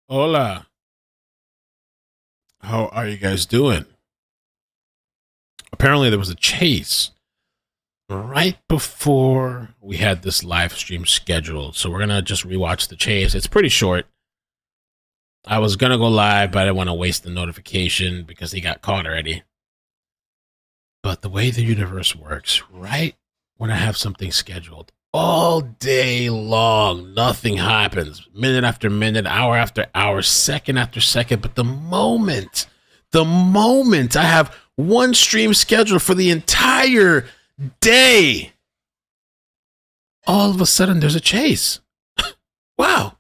Hola. How are you guys doing? Apparently, there was a chase right before we had this live stream scheduled. So we're going to just rewatch the chase. It's pretty short. I was going to go live, but I didn't want to waste the notification because he got caught already. But the way the universe works, right when I have something scheduled, all day long, nothing happens. Minute after minute, hour after hour, second after second. But the moment I have one stream scheduled for the entire day, all of a sudden there's a chase. Wow.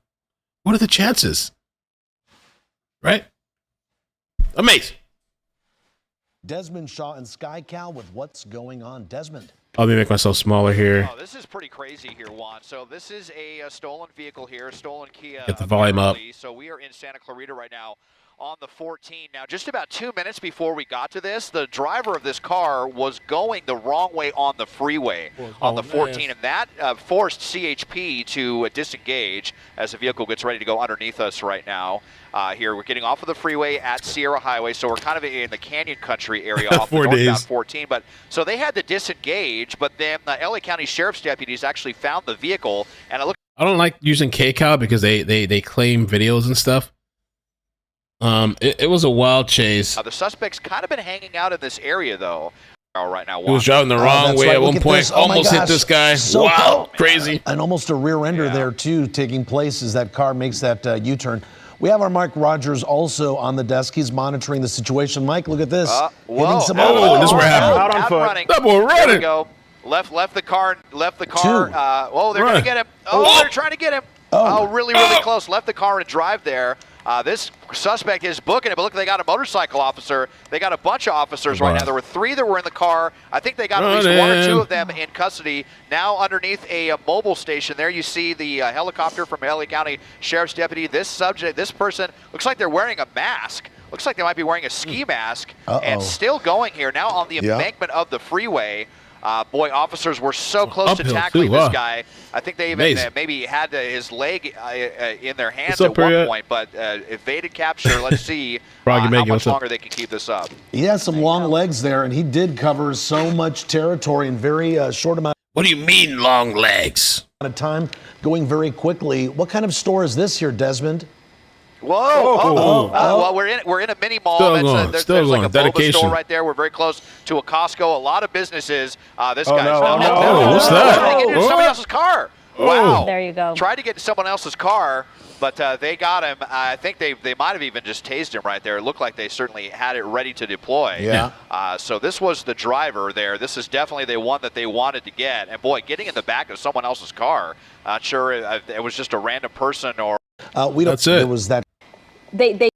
What are the chances? Right? Amazing. Desmond Shaw and iCkEdMeL with what's going on. Desmond. Let me make myself smaller here. Oh, this is pretty crazy here, Juan. So this is a stolen vehicle here, a stolen Kia. Get the volume up. So we are in Santa Clarita right now on the 14. Now, just about 2 minutes before we got to this, the driver of this car was going the wrong way on the freeway on the 14, and that forced CHP to disengage as the vehicle gets ready to go underneath us right now. Here, we're getting off of the freeway at Sierra Highway, so we're kind of in the Canyon Country area off the northbound 14. But so they had to disengage, but then the LA County Sheriff's deputies actually found the vehicle, and I don't like using iCkEdMeL because they claim videos and stuff. It was a wild chase. The suspect's kind of been hanging out in this area, though. Right now, he was driving the wrong way at one point. Almost hit this guy. So wow, crazy. And almost a rear ender there, too, taking place as that car makes that U-turn. We have our Mike Rogers also on the desk. He's monitoring the situation. Mike, look at this. Whoa. This is where it happened. Out on foot. That boy running. There we go. Left the car. They're going to get him. Oh, they're trying to get him. Oh, really close. Left the car and drive there. This suspect is booking it, but look, they got a motorcycle officer. They got a bunch of officers right now. There were 3 that were in the car. I think they got at least 1 or 2 of them in custody. Now underneath a mobile station there, you see the helicopter from LA County Sheriff's Deputy. This person, looks like they're wearing a mask. Looks like they might be wearing a ski mask and still going here now on the embankment of the freeway. Boy, officers were so close to tackling this guy. I think they even maybe had his leg in their hands at one point, but evaded capture. Let's see how much longer they can keep this up. He has some long legs there, and he did cover so much territory in very short amount. What do you mean long legs? Of time, going very quickly. What kind of store is this here, Desmond? Whoa! Well, we're in a mini mall. There's like a boba store right there. We're very close to a Costco. A lot of businesses. This guy's what's that? Trying to get into somebody else's car. Wow! There you go. Tried to get to someone else's car, but they got him. I think they might have even just tased him right there. It looked like they certainly had it ready to deploy. Yeah. So this was the driver there. This is definitely the one that they wanted to get. And boy, getting in the back of someone else's car. Not sure it was just a random person or. We don't. That's it. It was that.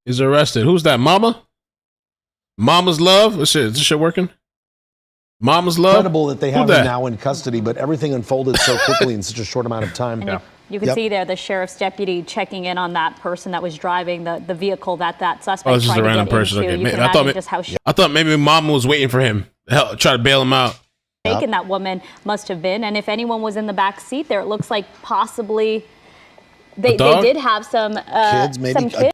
He's arrested. Who's that? Mama's love. Is this shit working? Mama's love. Incredible that they have him now in custody, but everything unfolded so quickly in such a short amount of time. You can see there the sheriff's deputy checking in on that person that was driving the vehicle that suspect. Oh, this is a random person. Okay. I thought maybe Mama was waiting for him. Try to bail him out. Shaken that woman must have been, and if anyone was in the back seat there, it looks like possibly they did have some kids, maybe some kids.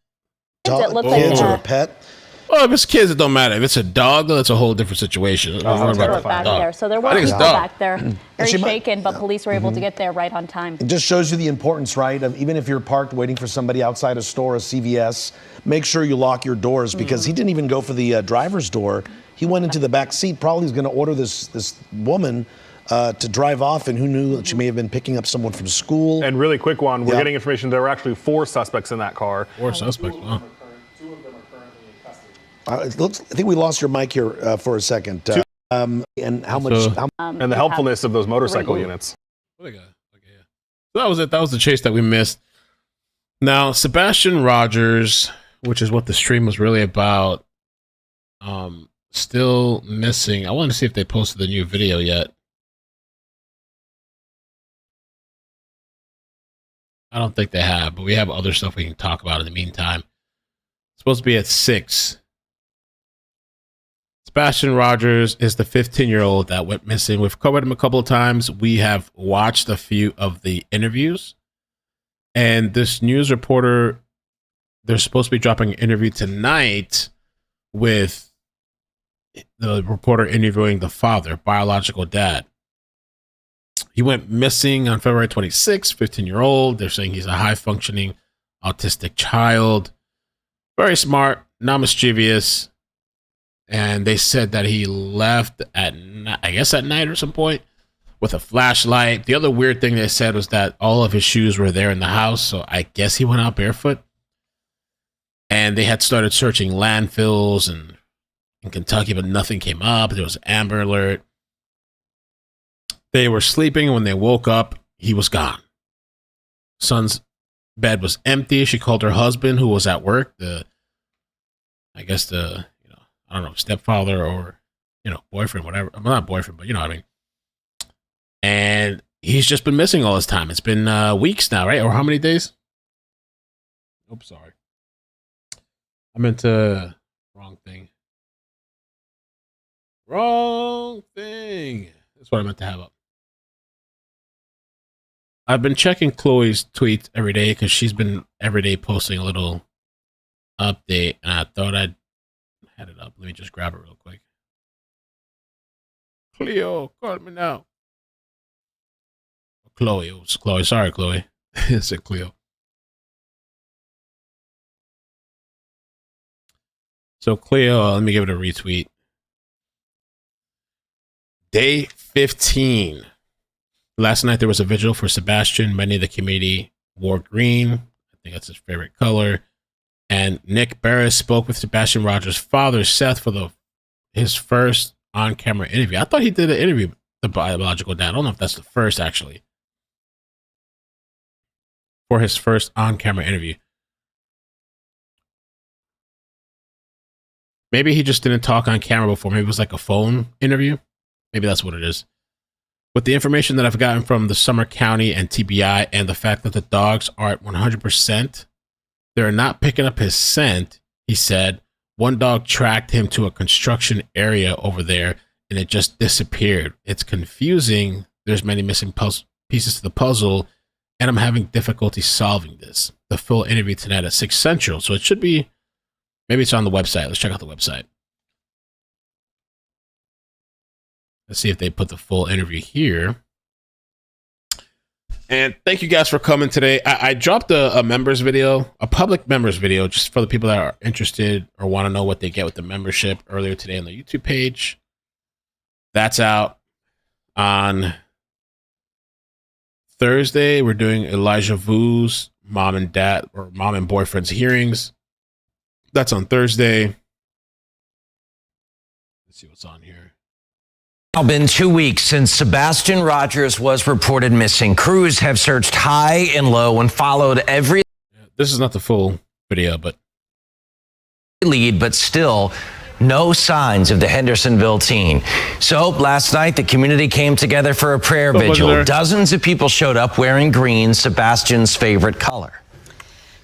It looked kids like or a pet. Well, if it's kids, it don't matter. If it's a dog, though, that's a whole different situation. Back there. So there were people back there, very shaken, but police were able to get there right on time. It just shows you the importance, right, of even if you're parked waiting for somebody outside a store, a CVS, make sure you lock your doors, because he didn't even go for the driver's door. He went into the back seat. Probably was going to order this woman to drive off, and who knew that she may have been picking up someone from school. And really quick one, we're getting information there were actually 4 suspects in that car. 4 suspects, wow. 2 of them are currently in custody. I think we lost your mic here for a second. And how much? And the helpfulness of those motorcycle units. So that was it. That was the chase that we missed. Now, Sebastian Rogers, which is what the stream was really about, still missing. I want to see if they posted the new video yet. I don't think they have, but we have other stuff we can talk about in the meantime. It's supposed to be at 6. Sebastian Rogers is the 15-year-old that went missing. We've covered him a couple of times. We have watched a few of the interviews. And this news reporter they're supposed to be dropping an interview tonight with the reporter interviewing the father, biological dad. He went missing on February 26th, 15-year-old. They're saying he's a high-functioning autistic child. Very smart, not mischievous. And they said that he left at night or some point with a flashlight. The other weird thing they said was that all of his shoes were there in the house, so I guess he went out barefoot. And they had started searching landfills in Kentucky, but nothing came up. There was an Amber Alert. They were sleeping, and when they woke up, he was gone. Son's bed was empty. She called her husband, who was at work, stepfather or, boyfriend, whatever. I'm not boyfriend, but you know what I mean. And he's just been missing all this time. It's been weeks now, right? Or how many days? Oops, sorry. I meant to... Wrong thing. That's what I meant to have up. I've been checking Chloe's tweets every day because she's been every day posting a little update, and I thought I'd had it up. Let me just grab it real quick. Cleo, call me now. Chloe, it was Chloe. Sorry, Chloe. It's a Cleo. So Cleo, let me give it a retweet. Day 15. Last night there was a vigil for Sebastian. Many of the community wore green. I think that's his favorite color. And Nick Beres spoke with Sebastian Rogers' father, Seth, for his first on-camera interview. I thought he did an interview with the biological dad. I don't know if that's the first, actually. For his first on-camera interview. Maybe he just didn't talk on camera before. Maybe it was like a phone interview. Maybe that's what it is. With the information that I've gotten from the Summer County and TBI and the fact that the dogs are at 100%, they're not picking up his scent, he said. One dog tracked him to a construction area over there and it just disappeared. It's confusing. There's many missing pieces to the puzzle and I'm having difficulty solving this. The full interview tonight at 6 Central. So it should be, maybe it's on the website. Let's check out the website. Let's see if they put the full interview here. And thank you guys for coming today. I dropped a members video, a public members video, just for the people that are interested or want to know what they get with the membership earlier today on the YouTube page. That's out on Thursday. We're doing Elijah Vu's mom and boyfriend's hearings. That's on Thursday. Let's see what's on here. It's been 2 weeks since Sebastian Rogers was reported missing. Crews have searched high and low and followed every... This is not the full video, but... lead, but still no signs of the Hendersonville teen. So last night, the community came together for a prayer vigil. Dozens of people showed up wearing green, Sebastian's favorite color.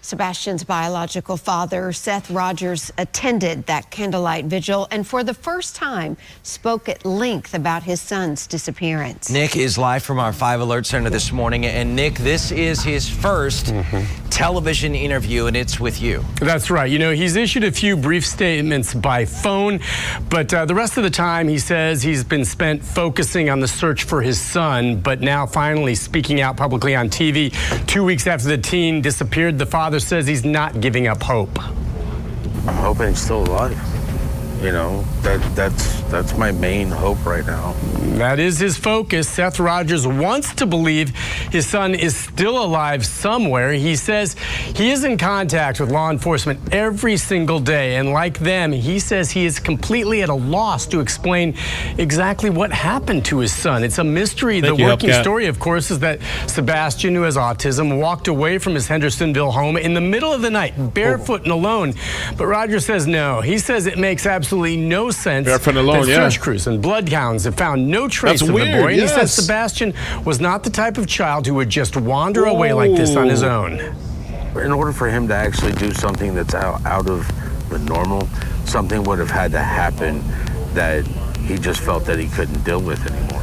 Sebastian's biological father, Seth Rogers, attended that candlelight vigil and for the first time spoke at length about his son's disappearance. Nick is live from our 5 Alert Center this morning. And Nick, this is his first television interview, and it's with you. That's right. You know, he's issued a few brief statements by phone, but the rest of the time he says he's been spent focusing on the search for his son, but now finally speaking out publicly on TV. 2 weeks after the teen disappeared, the father says he's not giving up hope. I'm hoping he's still alive. You know, that's my main hope right now. That is his focus. Seth Rogers wants to believe his son is still alive somewhere. He says he is in contact with law enforcement every single day. And like them, he says he is completely at a loss to explain exactly what happened to his son. It's a mystery. The working story, of course, is that Sebastian, who has autism, walked away from his Hendersonville home in the middle of the night, barefoot and alone. But Rogers says no. He says it makes absolutely no sense that search crews and bloodhounds have found no trace of the boy. And he says Sebastian was not the type of child who would just wander away like this on his own. In order for him to actually do something that's out of the normal, something would have had to happen that he just felt that he couldn't deal with anymore.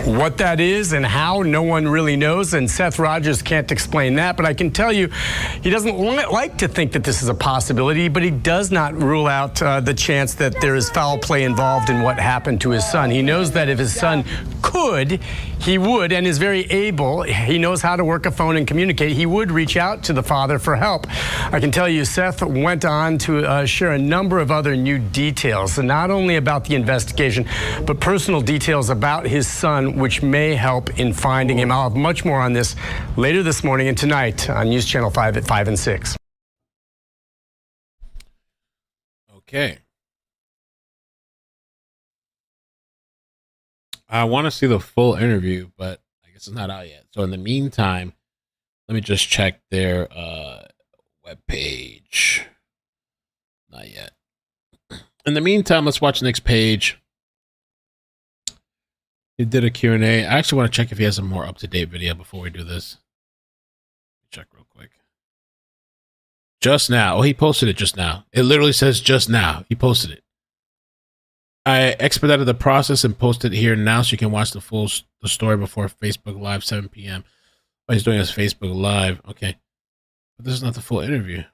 What that is and how, no one really knows, and Seth Rogers can't explain that. But I can tell you, he doesn't like to think that this is a possibility, but he does not rule out the chance that there is foul play involved in what happened to his son. He knows that if his son could, he would, and is very able. He knows how to work a phone and communicate. He would reach out to the father for help. I can tell you, Seth went on to share a number of other new details, not only about the investigation, but personal details about his son, which may help in finding him. I'll have much more on this later this morning and tonight on News Channel 5 at 5 and 6. Okay. I want to see the full interview, but I guess it's not out yet. So in the meantime, let me just check their webpage. Not yet. In the meantime, let's watch the next page. He did a Q&A. I actually want to check if he has a more up-to-date video before we do this. Check real quick. Just now. Oh, he posted it just now. It literally says just now. He posted it. I expedited the process and posted it here now so you can watch the story before Facebook Live, 7 p.m. Oh, he's doing his Facebook Live. Okay. But this is not the full interview.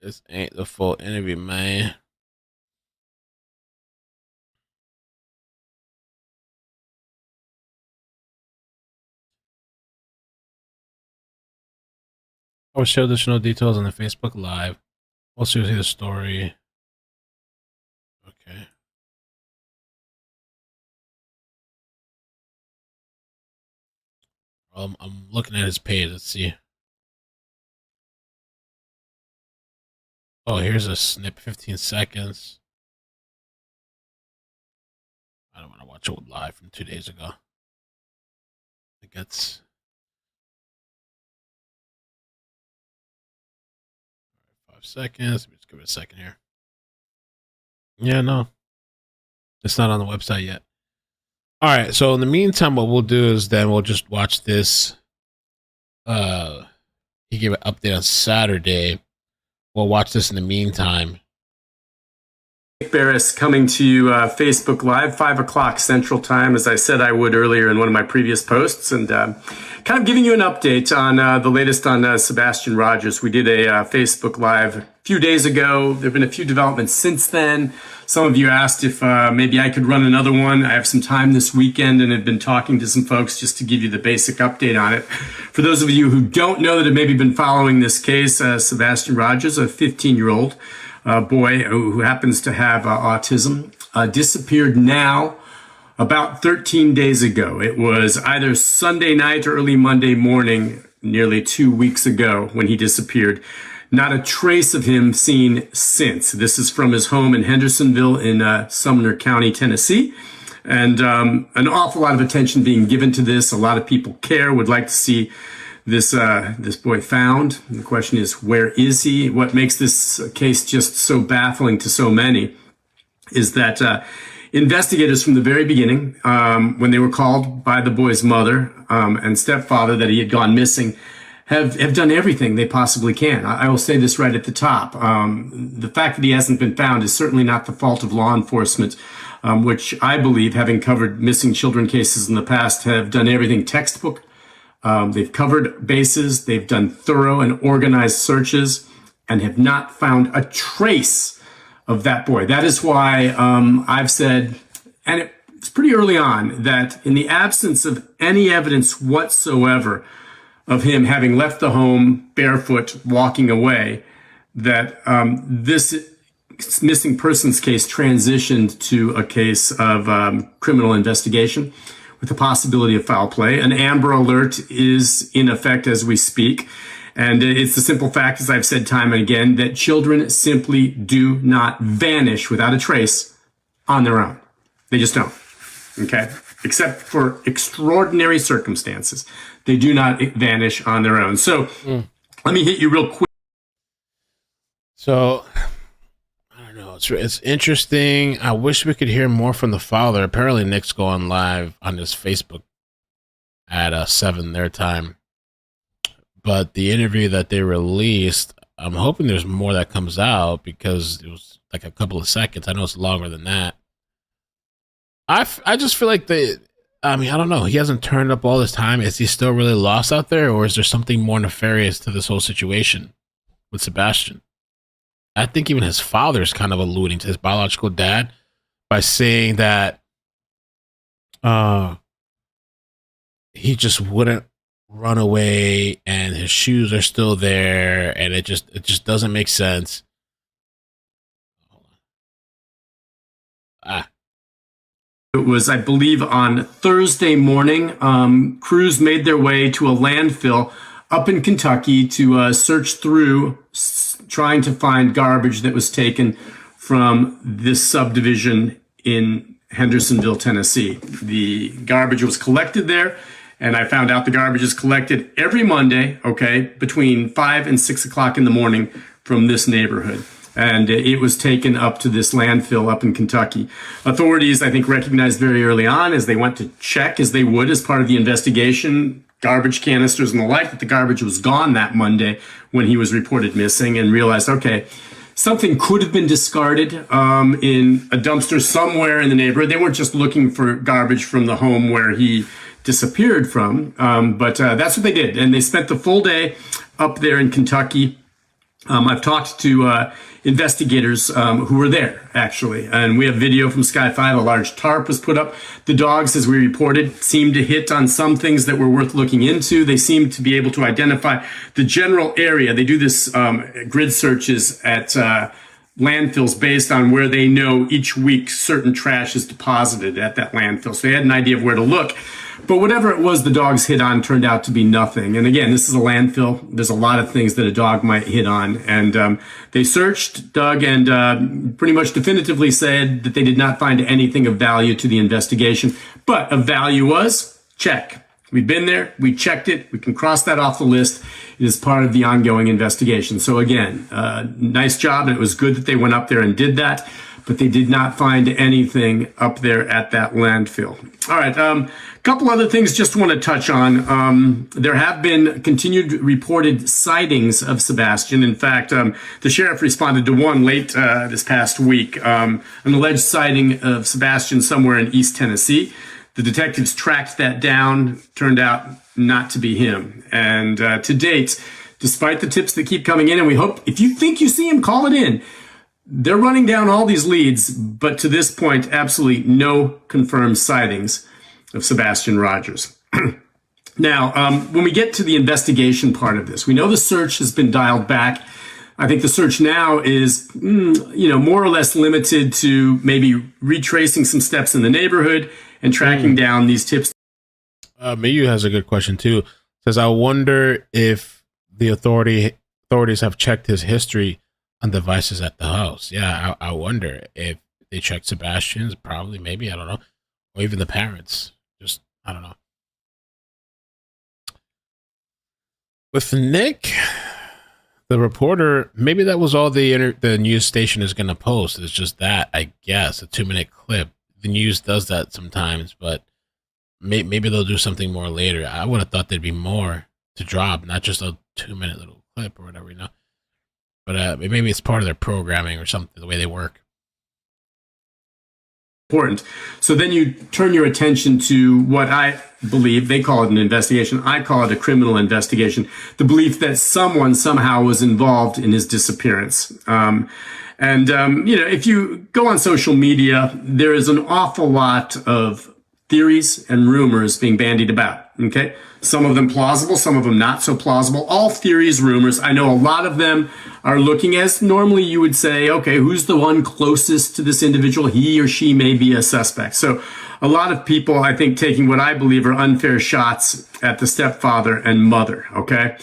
This ain't the full interview, man. I will show additional details on the Facebook Live. Also, you'll see the story. Okay. I'm looking at his page. Let's see. Oh, here's a snip, 15 seconds. I don't want to watch it live from 2 days ago. I think that's 5 seconds. Let me just give it a second here. Yeah, no. It's not on the website yet. All right, so in the meantime, what we'll do is then we'll just watch this. He gave an update on Saturday. We'll watch this in the meantime. Beres coming to you Facebook Live, 5 o'clock Central Time, as I said I would earlier in one of my previous posts, and kind of giving you an update on the latest on Sebastian Rogers. We did a Facebook Live a few days ago. There have been a few developments since then. Some of you asked if maybe I could run another one. I have some time this weekend and have been talking to some folks just to give you the basic update on it. For those of you who don't know that have maybe been following this case, Sebastian Rogers, a 15-year-old boy who happens to have autism, disappeared now about 13 days ago. It was either Sunday night or early Monday morning, nearly 2 weeks ago, when he disappeared. Not a trace of him seen since. This is from his home in Hendersonville in Sumner County, Tennessee. And an awful lot of attention being given to this. A lot of people care, would like to see this boy found. And the question is, where is he? What makes this case just so baffling to so many is that investigators from the very beginning, when they were called by the boy's mother and stepfather that he had gone missing, have done everything they possibly can. I will say this right at the top. The fact that he hasn't been found is certainly not the fault of law enforcement, which I believe, having covered missing children cases in the past, have done everything textbook. They've covered bases, they've done thorough and organized searches, and have not found a trace of that boy. That is why I've said, and it's pretty early on, that in the absence of any evidence whatsoever of him having left the home barefoot, walking away, that this missing persons case transitioned to a case of criminal investigation with the possibility of foul play. An Amber Alert is in effect as we speak. And it's the simple fact, as I've said time and again, that children simply do not vanish without a trace on their own. They just don't. Okay? Except for extraordinary circumstances. They do not vanish on their own. So let me hit you real quick. So, I don't know. It's interesting. I wish we could hear more from the father. Apparently, Nick's going live on his Facebook at 7 their time. But the interview that they released, I'm hoping there's more that comes out because it was like a couple of seconds. I know it's longer than that. I just feel like I don't know. He hasn't turned up all this time. Is he still really lost out there, or is there something more nefarious to this whole situation with Sebastian? I think even his father's kind of alluding to his biological dad by saying that he just wouldn't run away and his shoes are still there, and it just doesn't make sense. It was, I believe, on Thursday morning. Crews made their way to a landfill up in Kentucky to search through, trying to find garbage that was taken from this subdivision in Hendersonville, Tennessee. The garbage was collected there, and I found out the garbage is collected every Monday, between 5 and 6 o'clock in the morning from this neighborhood. And it was taken up to this landfill up in Kentucky. Authorities, I think, recognized very early on as they went to check, as they would as part of the investigation, garbage canisters and the like, that the garbage was gone that Monday when he was reported missing, and realized, something could have been discarded in a dumpster somewhere in the neighborhood. They weren't just looking for garbage from the home where he disappeared from, but that's what they did. And they spent the full day up there in Kentucky. I've talked to investigators who were there, actually, and we have video from Sky 5. A large tarp was put up. The dogs, as we reported, seemed to hit on some things that were worth looking into. They seemed to be able to identify the general area. They do this grid searches at landfills based on where they know each week certain trash is deposited at that landfill. So they had an idea of where to look. But whatever it was the dogs hit on turned out to be nothing. And again, this is a landfill. There's a lot of things that a dog might hit on. And they searched, dug, and pretty much definitively said that they did not find anything of value to the investigation. But of value was, check. We've been there. We checked it. We can cross that off the list. It is part of the ongoing investigation. So again, nice job. And it was good that they went up there and did that. But they did not find anything up there at that landfill. All right, a couple other things just want to touch on. There have been continued reported sightings of Sebastian. In fact, the sheriff responded to one late this past week, an alleged sighting of Sebastian somewhere in East Tennessee. The detectives tracked that down, turned out not to be him. And to date, despite the tips that keep coming in, and we hope, if you think you see him, call it in. They're running down all these leads, but to this point, absolutely no confirmed sightings of Sebastian Rogers. Now, when we get to the investigation part of this, we know the search has been dialed back. I think the search now is, more or less limited to maybe retracing some steps in the neighborhood and tracking down these tips. Mayu has a good question too. Says, I wonder if the authorities have checked his history on devices at the house. Yeah, I wonder if they checked Sebastian's, probably, maybe, I don't know, or even the parents. Just, I don't know. With Nick, the reporter, maybe that was all the news station is going to post. It's just that, I guess, a 2-minute clip. The news does that sometimes, but maybe they'll do something more later. I would have thought there'd be more to drop, not just a 2-minute little clip or whatever, But maybe it's part of their programming or something, the way they work. Important. So then you turn your attention to what I believe, they call it an investigation. I call it a criminal investigation. The belief that someone somehow was involved in his disappearance. If you go on social media, there is an awful lot of theories and rumors being bandied about, okay? Some of them plausible, some of them not so plausible. All theories, rumors. I know a lot of them are looking as normally you would say, okay, who's the one closest to this individual? He or she may be a suspect. So a lot of people, I think, taking what I believe are unfair shots at the stepfather and mother, okay?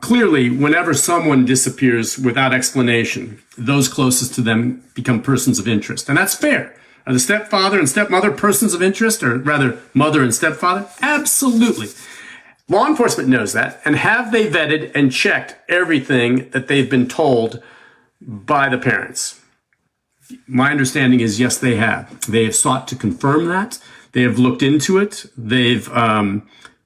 Clearly, whenever someone disappears without explanation, those closest to them become persons of interest. And that's fair. Are the stepfather and stepmother persons of interest, or rather mother and stepfather? Absolutely. Law enforcement knows that. And have they vetted and checked everything that they've been told by the parents? My understanding is yes, they have. They have sought to confirm that. They have looked into it. They've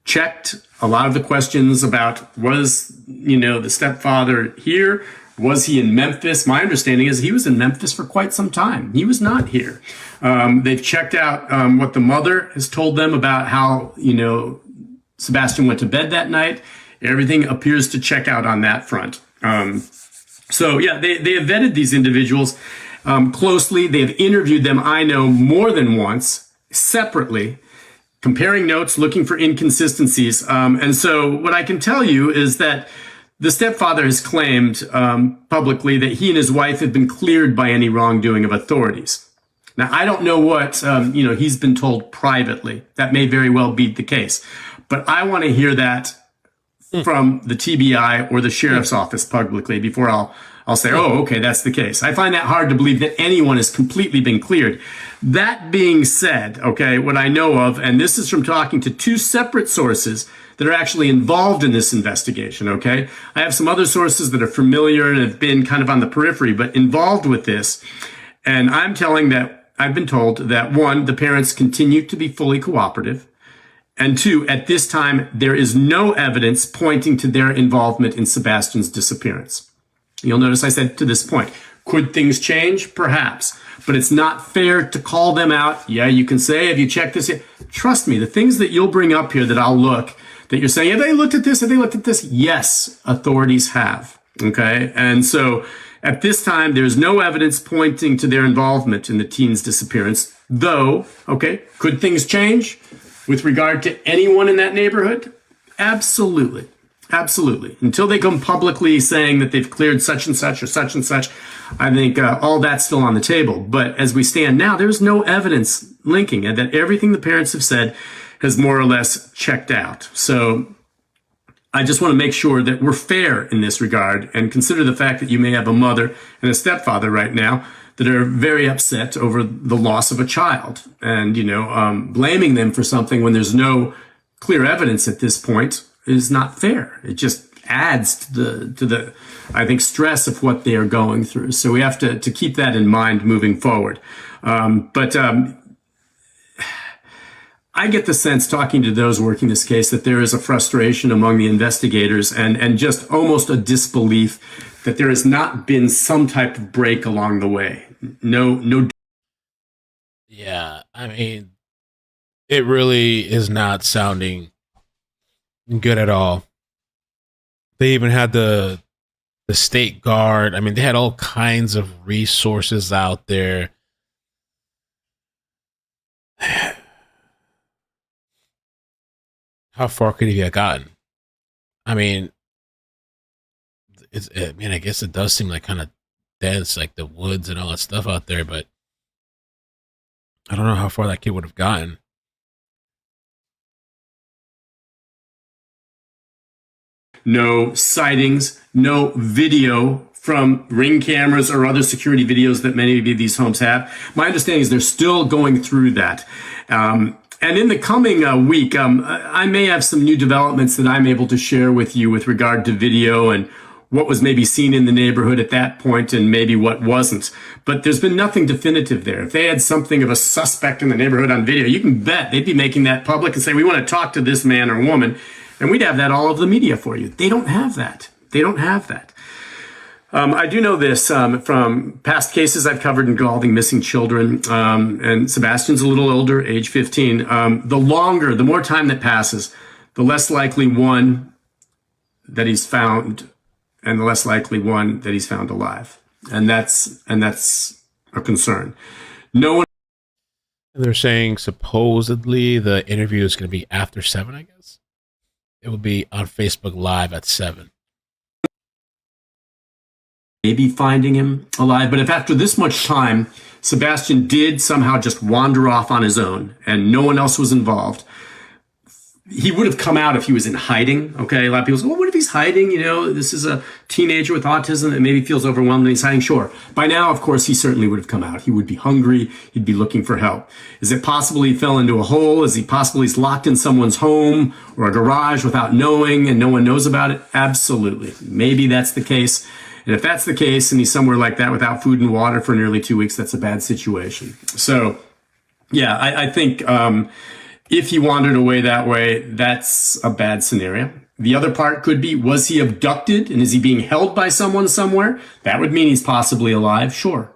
checked a lot of the questions about was, the stepfather here? Was he in Memphis? My understanding is he was in Memphis for quite some time. He was not here. They've checked out what the mother has told them about how, Sebastian went to bed that night. Everything appears to check out on that front. They have vetted these individuals closely. They have interviewed them, I know, more than once, separately, comparing notes, looking for inconsistencies. And so what I can tell you is that the stepfather has claimed publicly that he and his wife have been cleared by any wrongdoing of authorities. Now, I don't know what, he's been told privately. That may very well be the case. But I want to hear that from the TBI or the sheriff's office publicly before I'll say, oh, okay, that's the case. I find that hard to believe that anyone has completely been cleared. That being said, okay, what I know of, and this is from talking to two separate sources that are actually involved in this investigation, okay? I have some other sources that are familiar and have been kind of on the periphery, but involved with this. And I've been told that one, the parents continue to be fully cooperative. And two, at this time, there is no evidence pointing to their involvement in Sebastian's disappearance. You'll notice I said to this point. Could things change? Perhaps. But it's not fair to call them out. Yeah, you can say, have you checked this yet? Trust me, the things that you'll bring up here that I'll look, that you're saying, have they looked at this? Have they looked at this? Yes, authorities have. Okay? And so at this time, there's no evidence pointing to their involvement in the teen's disappearance. Though, okay, could things change with regard to anyone in that neighborhood? Absolutely. Absolutely. Until they come publicly saying that they've cleared such and such or such and such, I think all that's still on the table. But as we stand now, there's no evidence linking it, that everything the parents have said has more or less checked out. So I just want to make sure that we're fair in this regard and consider the fact that you may have a mother and a stepfather right now that are very upset over the loss of a child and, blaming them for something when there's no clear evidence at this point is not fair. It just adds to the I think, stress of what they are going through. So we have to keep that in mind moving forward. But I get the sense, talking to those working this case, that there is a frustration among the investigators and just almost a disbelief that there has not been some type of break along the way. No. Yeah, I mean, it really is not sounding good at all. They even had the state guard. I mean, they had all kinds of resources out there. How far could he have gotten? I mean, I guess it does seem like kind of dense, like the woods and all that stuff out there, but I don't know how far that kid would have gotten. No sightings, no video from Ring cameras or other security videos that many of these homes have. My understanding is they're still going through that. And in the coming week, I may have some new developments that I'm able to share with you with regard to video and what was maybe seen in the neighborhood at that point and maybe what wasn't. But there's been nothing definitive there. If they had something of a suspect in the neighborhood on video, you can bet they'd be making that public and say, we want to talk to this man or woman. And we'd have that all over the media for you. They don't have that. They don't have that. I do know this from past cases I've covered involving missing children. And Sebastian's a little older, age 15. The more time that passes, the less likely one that he's found and the less likely one that he's found alive. And that's a concern. No one. They're saying supposedly the interview is going to be after 7, I guess. It will be on Facebook Live at 7. Maybe finding him alive, but if after this much time, Sebastian did somehow just wander off on his own and no one else was involved, he would have come out if he was in hiding. Okay, a lot of people say, well, what if he's hiding? This is a teenager with autism that maybe feels overwhelmed and he's hiding. Sure. By now, of course, he certainly would have come out. He would be hungry. He'd be looking for help. Is it possible he fell into a hole? Is he possible he's locked in someone's home or a garage without knowing and no one knows about it? Absolutely. Maybe that's the case. And if that's the case and he's somewhere like that without food and water for nearly 2 weeks, that's a bad situation. So, yeah, I think If he wandered away that way, that's a bad scenario. The other part could be, was he abducted and is he being held by someone somewhere? That would mean he's possibly alive, sure.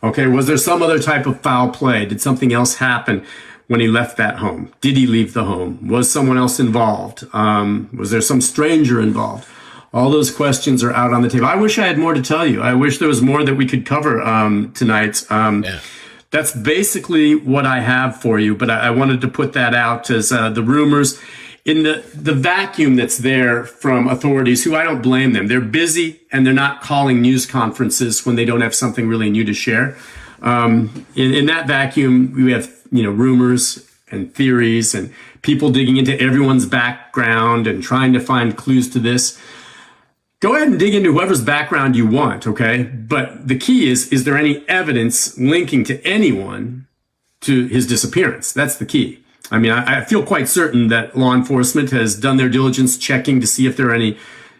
Okay, was there some other type of foul play? Did something else happen when he left that home? Did he leave the home? Was someone else involved? Was there some stranger involved? All those questions are out on the table. I wish I had more to tell you. I wish there was more that we could cover tonight. That's basically what I have for you, but I wanted to put that out as the rumors in the vacuum that's there from authorities who I don't blame them. They're busy and they're not calling news conferences when they don't have something really new to share. In that vacuum, we have rumors and theories and people digging into everyone's background and trying to find clues to this. Go ahead and dig into whoever's background you want, okay? But the key is there any evidence linking to anyone to his disappearance? That's the key. I mean, I feel quite certain that law enforcement has done their diligence checking to see if there are any,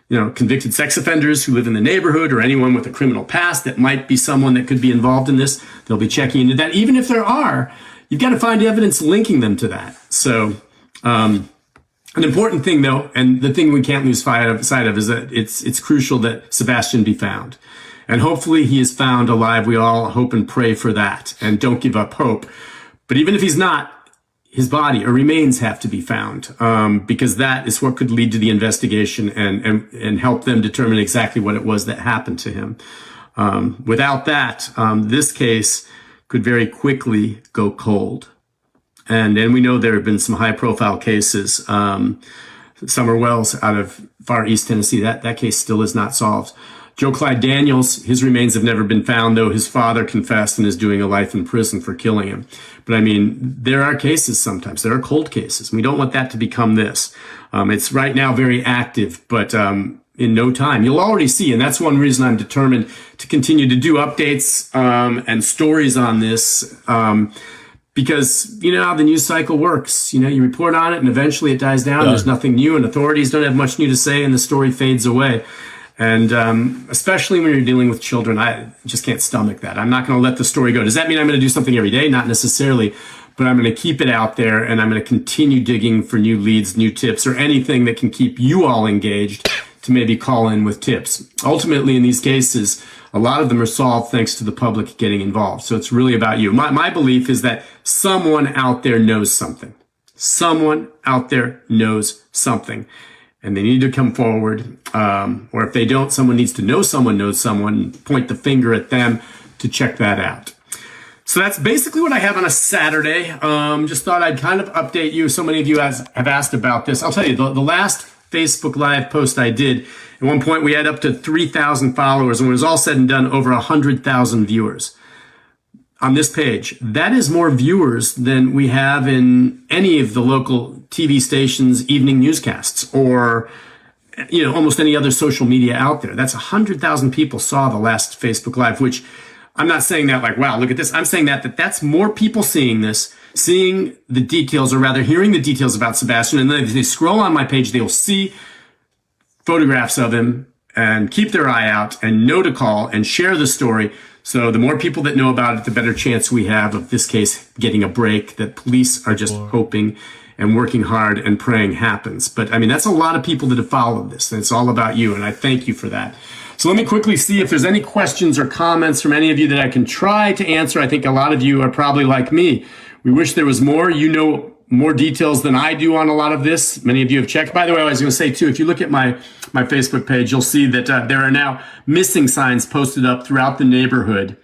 convicted sex offenders who live in the neighborhood or anyone with a criminal past that might be someone that could be involved in this. They'll be checking into that. Even if there are, you've got to find evidence linking them to that. So, an important thing, though, and the thing we can't lose sight of is that it's crucial that Sebastian be found. And hopefully he is found alive. We all hope and pray for that and don't give up hope. But even if he's not, his body or remains have to be found because that is what could lead to the investigation and help them determine exactly what it was that happened to him. Without that, this case could very quickly go cold. And we know there have been some high-profile cases. Summer Wells out of far East Tennessee, that case still is not solved. Joe Clyde Daniels, his remains have never been found, though his father confessed and is doing a life in prison for killing him. But I mean, there are cases sometimes. There are cold cases. We don't want that to become this. It's right now very active, but in no time, you'll already see. And that's one reason I'm determined to continue to do updates and stories on this. Because you know how the news cycle works. You report on it and eventually it dies down. There's nothing new and authorities don't have much new to say and the story fades away. And especially when you're dealing with children, I just can't stomach that. I'm not going to let the story go. Does that mean I'm going to do something every day? Not necessarily, but I'm going to keep it out there and I'm going to continue digging for new leads, new tips, or anything that can keep you all engaged to maybe call in with tips. Ultimately, in these cases, a lot of them are solved thanks to the public getting involved. So it's really about you. My belief is that someone out there knows something. Someone out there knows something. And they need to come forward. Or if they don't, someone needs to know someone knows someone, point the finger at them to check that out. So that's basically what I have on a Saturday. Just thought I'd kind of update you. So many of you have asked about this. I'll tell you, the last Facebook Live post I did, at one point we had up to 3,000 followers, and when it was all said and done, over 100,000 viewers on this page. That is more viewers than we have in any of the local TV stations' evening newscasts or almost any other social media out there. That's 100,000 people saw the last Facebook Live, which I'm not saying that like, wow, look at this. I'm saying that's more people seeing this, seeing the details, or rather hearing the details about Sebastian. And then if they scroll on my page, they'll see photographs of him and keep their eye out and know to call and share the story. So the more people that know about it, the better chance we have of this case getting a break that police are just hoping and working hard and praying happens. But I mean, that's a lot of people that have followed this, and it's all about you, and I thank you for that. So let me quickly see if there's any questions or comments from any of you that I can try to answer. I think a lot of you are probably like me. We wish there was more. You know more details than I do on a lot of this. Many of you have checked. By the way, I was going to say too, if you look at my Facebook page, you'll see that there are now missing signs posted up throughout the neighborhood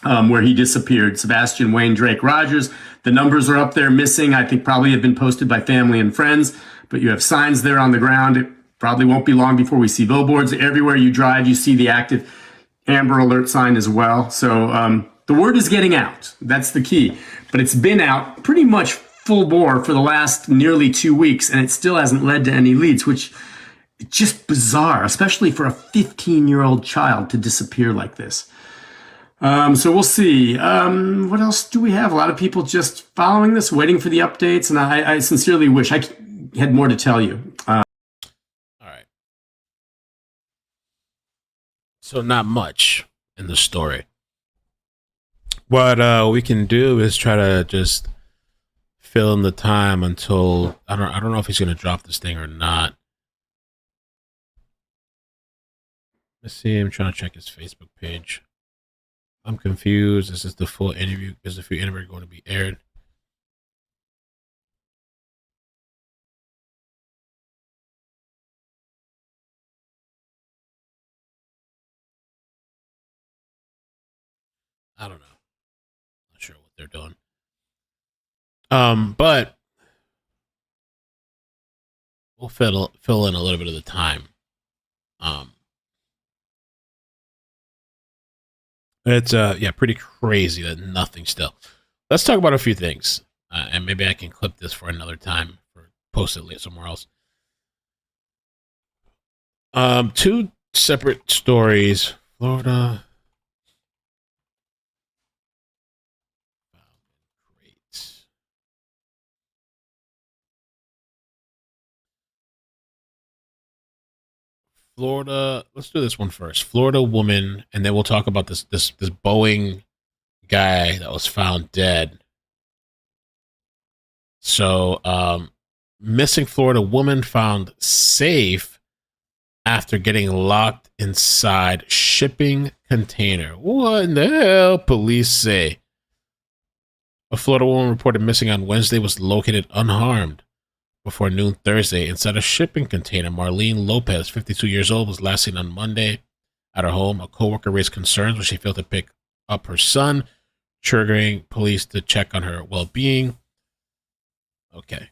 where he disappeared. Sebastian Wayne Drake Rogers. The numbers are up there missing. I think probably have been posted by family and friends, but you have signs there on the ground. It probably won't be long before we see billboards. Everywhere you drive, you see the active Amber Alert sign as well. So the word is getting out. That's the key. But it's been out pretty much full bore for the last nearly 2 weeks, and it still hasn't led to any leads, which is just bizarre, especially for a 15-year-old child to disappear like this. So we'll see. What else do we have? A lot of people just following this, waiting for the updates, and I sincerely wish I had more to tell you. All right. So not much in the story. What we can do is try to just fill in the time until I don't know if he's gonna drop this thing or not. Let's see. I'm trying to check his Facebook page. I'm confused. Is this the full interview? Is the full interview going to be aired? I don't know. Not sure what they're doing. But we'll fill in a little bit of the time. It's pretty crazy that nothing still. Let's talk about a few things, and maybe I can clip this for another time or post it somewhere else. Two separate stories. Florida. Great. Florida. Let's do this one first. Florida woman, and then we'll talk about this Boeing guy that was found dead. So, missing Florida woman found safe after getting locked inside shipping container. What in the hell? Police say. A Florida woman reported missing on Wednesday was located unharmed before noon Thursday inside a shipping container. Marlene Lopez, 52 years old, was last seen on Monday at her home. A coworker raised concerns when she failed to pick up her son, triggering police to check on her well-being. Okay.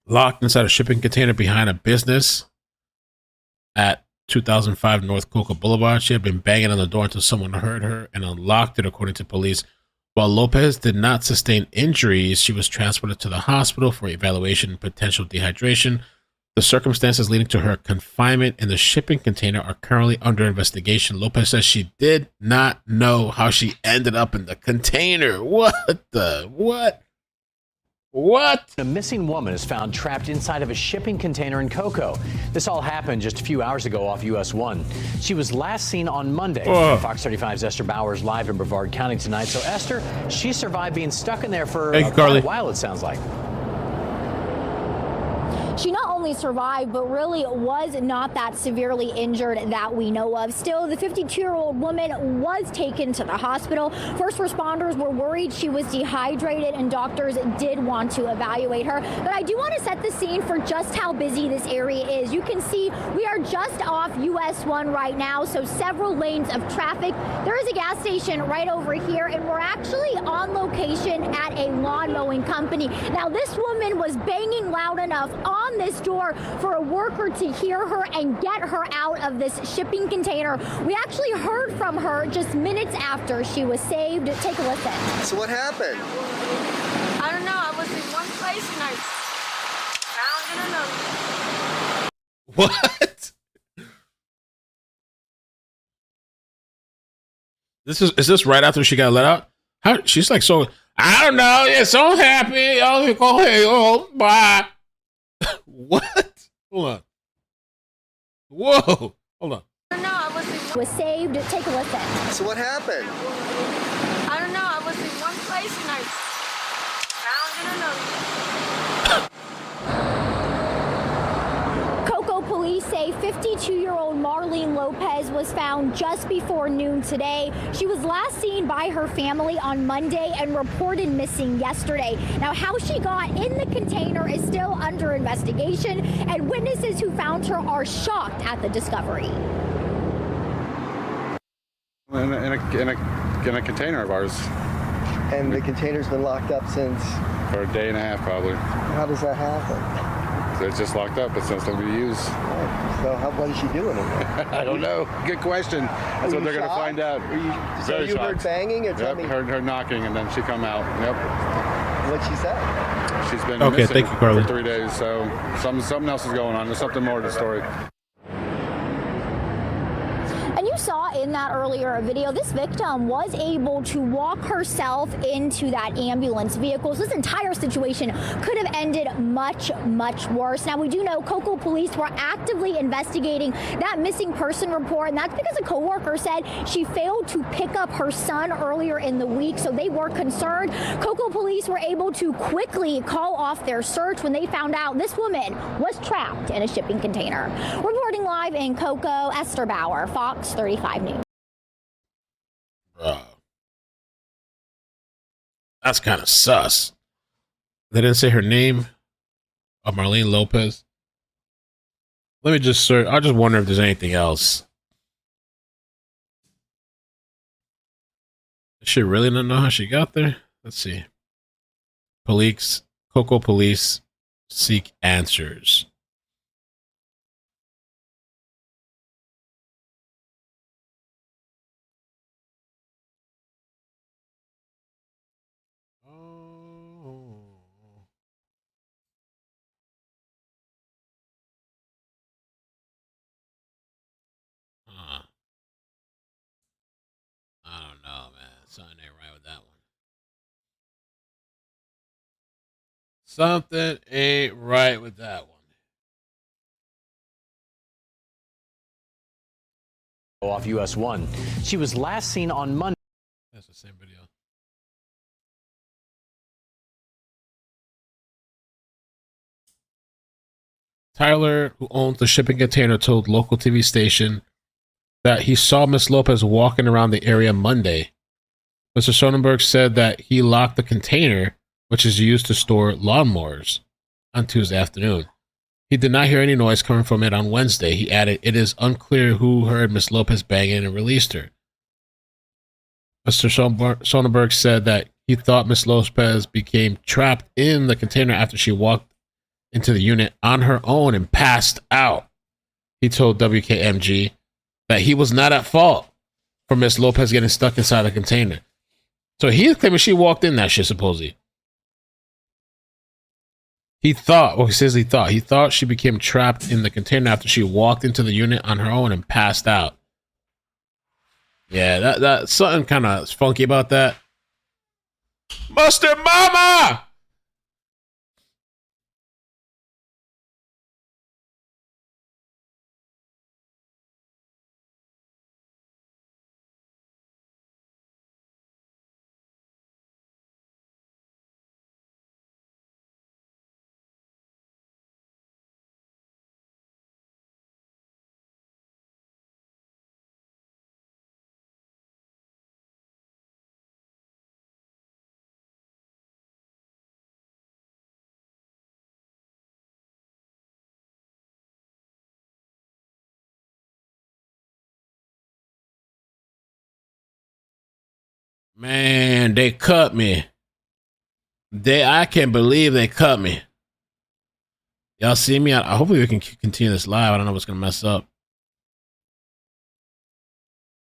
Locked inside a shipping container behind a business at 2005 North Cocoa Boulevard. She had been banging on the door until someone heard her and unlocked it, according to police. While Lopez did not sustain injuries, she was transported to the hospital for evaluation and potential dehydration. The circumstances leading to her confinement in the shipping container are currently under investigation. Lopez says she did not know how she ended up in the container. What? A missing woman is found trapped inside of a shipping container in Cocoa. This all happened just a few hours ago off US 1. She was last seen on Monday. Fox 35's Esther Bowers live in Brevard County tonight. So Esther, she survived being stuck in there for quite a while, it sounds like. She not only survived, but really was not that severely injured that we know of. Still, the 52-year-old woman was taken to the hospital. First responders were worried she was dehydrated, and doctors did want to evaluate her. But I do want to set the scene for just how busy this area is. You can see we are just off US 1 right now, so several lanes of traffic. There is a gas station right over here, and we're actually on location at a lawn mowing company. Now, this woman was banging loud enough on this door for a worker to hear her and get her out of this shipping container. We actually heard from her just minutes after she was saved. Take a listen. So what happened? I don't know. I was in one place and I found in another. What? Is this right after she got let out? How she's like, so I don't know. Yeah, so happy. Oh, go ahead. Oh, bye. What? Hold on. Whoa. Hold on. I don't know. I was saved. Take a listen. So what happened? I don't know. I was in one place and I found in another. Cocoa police say 52-year-old Marlene Lopez was found just before noon today. She was last seen by her family on Monday and reported missing yesterday. Now, how she got in the container is still under investigation, and witnesses who found her are shocked at the discovery. In a container of ours. And the container's been locked up since? For a day and a half, probably. How does that happen? It's just locked up. It's not something to use. Right. So what is she doing in there? I don't know. Good question. That's what they're going to find out. So you heard banging? Or yep, heard knocking, and then she come out. Yep. What'd she say? She's been okay, missing thank you, Carly. for 3 days, so something else is going on. There's something more to the story. And you saw in that earlier video, this victim was able to walk herself into that ambulance vehicle. So this entire situation could have ended much, much worse. Now, we do know Cocoa police were actively investigating that missing person report, and that's because a coworker said she failed to pick up her son earlier in the week, so they were concerned. Cocoa police were able to quickly call off their search when they found out this woman was trapped in a shipping container. Reporting live in Cocoa, Esther Bauer, Fox 35 News. Bro. That's kind of sus. They didn't say her name. Marlene Lopez. Let me just search. I just wonder if there's anything else. Does she really not know how she got there? Let's see. Police, Cocoa police seek answers. I don't know, man. Something ain't right with that one. Something ain't right with that one. Off US 1. She was last seen on Monday. That's the same video. Tyler, who owns the shipping container, told local TV station that he saw Miss Lopez walking around the area Monday. Mr. Sonnenberg said that he locked the container, which is used to store lawnmowers, on Tuesday afternoon. He did not hear any noise coming from it on Wednesday. He added, "It is unclear who heard Miss Lopez banging and released her." Mr. Sonnenberg said that he thought Miss Lopez became trapped in the container after she walked into the unit on her own and passed out. He told WKMG that he was not at fault for Miss Lopez getting stuck inside the container. So he's claiming she walked in that shit, supposedly. He thought she became trapped in the container after she walked into the unit on her own and passed out. Yeah, that something kind of funky about that. Mustard Mama! Man, they cut me. I can't believe they cut me. Y'all see me? Hopefully we can continue this live. I don't know what's going to mess up.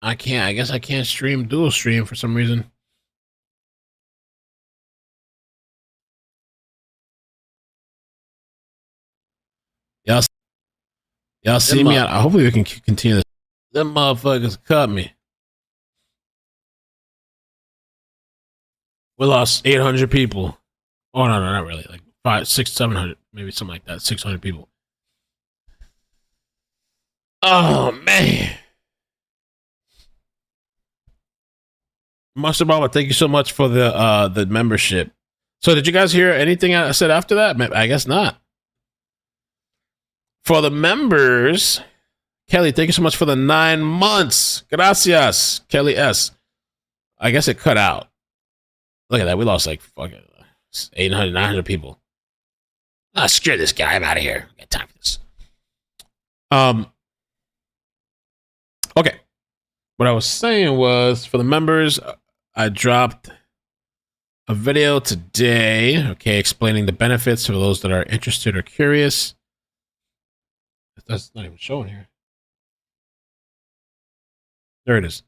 I can't. I guess I can't stream dual stream for some reason. Y'all see me? Hopefully we can continue this. Them motherfuckers cut me. We lost 800 people. Oh, no, not really. Like 500, 600, 700, maybe something like that. 600 people. Oh, man. Mustard Mama, thank you so much for the membership. So did you guys hear anything I said after that? I guess not. For the members, Kelly, thank you so much for the 9 months. Gracias, Kelly S. I guess it cut out. Look at that. We lost like fucking 800, 900 people. Screw this guy. I'm out of here. I got time for this. Okay. What I was saying was, for the members, I dropped a video today, okay, explaining the benefits for those that are interested or curious. That's not even showing here. There it is.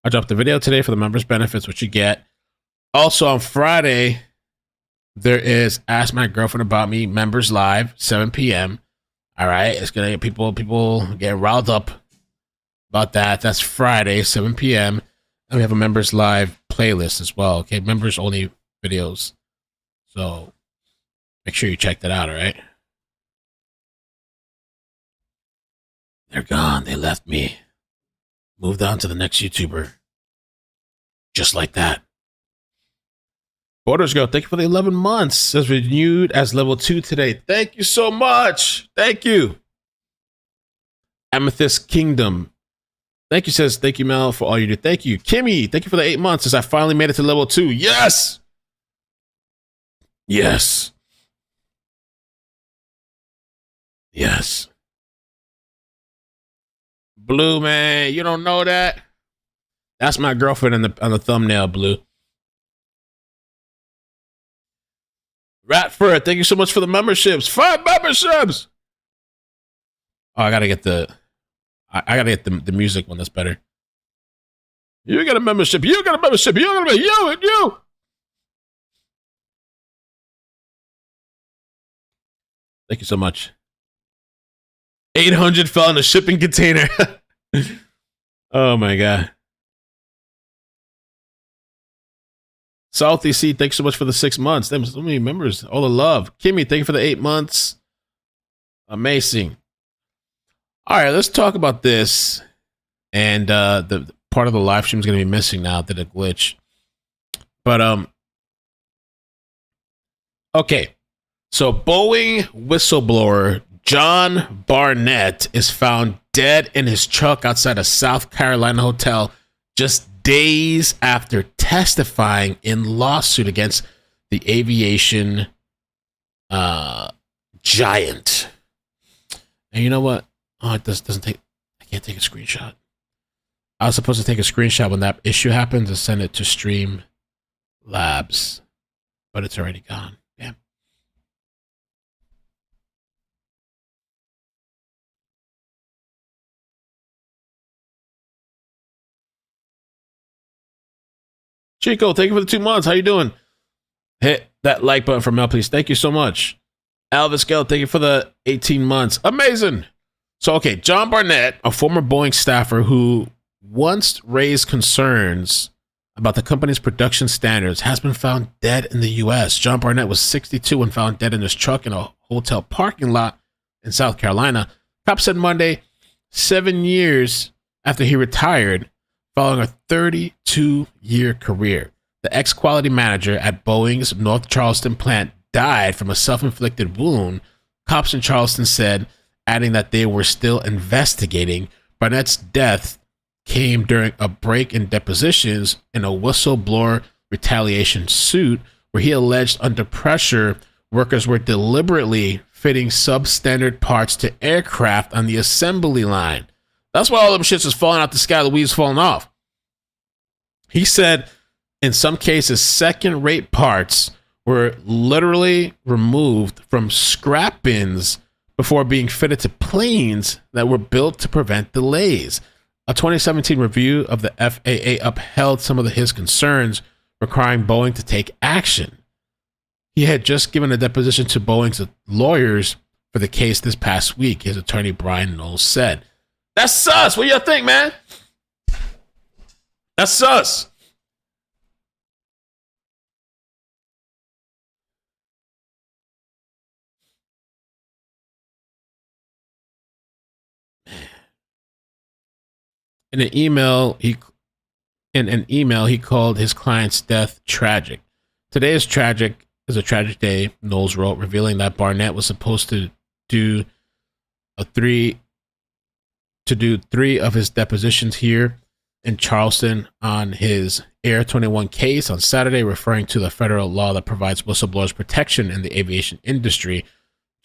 I dropped the video today for the members' benefits, which you get. Also on Friday, there is Ask My Girlfriend About Me members live, 7 p.m. All right, it's gonna get people get riled up about that. That's Friday, 7 p.m. And we have a members live playlist as well. Okay, members only videos. So make sure you check that out, all right? They're gone. They left me. Moved on to the next YouTuber. Just like that. Borders Girl, thank you for the 11 months. Says renewed as level 2 today. Thank you so much. Thank you. Amethyst Kingdom. Thank you, says, thank you, Mel, for all you do. Thank you. Kimmy, thank you for the 8 months. Says, I finally made it to level 2. Yes. Yes. Yes. Blue, man, you don't know that? That's my girlfriend on the thumbnail, Blue. Ratford, thank you so much for the memberships. 5 memberships. Oh, I gotta get the music one that's better. You got a membership. You got a membership. You got a you. Thank you so much. 800 fell in a shipping container. Oh my god. Salty C, thanks so much for the 6 months. There's so many members. All the love. Kimmy, thank you for the 8 months. Amazing. All right, let's talk about this. And the part of the live stream is going to be missing now. Did a glitch. But okay. So Boeing whistleblower John Barnett is found dead in his truck outside a South Carolina hotel just days after testifying in lawsuit against the aviation giant. And you know what? Oh, it doesn't take. I can't take a screenshot. I was supposed to take a screenshot when that issue happens and send it to Stream Labs, but it's already gone. Damn. Chico, thank you for the 2 months. How you doing? Hit that like button for Mel, please. Thank you so much. Alvis Gale, thank you for the 18 months. Amazing. So, okay, John Barnett, a former Boeing staffer who once raised concerns about the company's production standards, has been found dead in the U.S. John Barnett was 62 and found dead in his truck in a hotel parking lot in South Carolina. Cops said Monday, 7 years after he retired, following a 32-year career. The ex-quality manager at Boeing's North Charleston plant died from a self-inflicted wound, cops in Charleston said, adding that they were still investigating. Barnett's death came during a break in depositions in a whistleblower retaliation suit where he alleged under pressure workers were deliberately fitting substandard parts to aircraft on the assembly line. That's why all them shits is falling out the sky, the wheels falling off. He said in some cases, second-rate parts were literally removed from scrap bins before being fitted to planes that were built to prevent delays. A 2017 review of the FAA upheld some of his concerns, requiring Boeing to take action. He had just given a deposition to Boeing's lawyers for the case this past week, his attorney Brian Knowles said. That's sus. What do you think, man? That's sus. In an email, he called his client's death tragic. Today is a tragic day, Knowles wrote, revealing that Barnett was supposed to do three of his depositions here in Charleston on his Air 21 case on Saturday, referring to the federal law that provides whistleblowers protection in the aviation industry.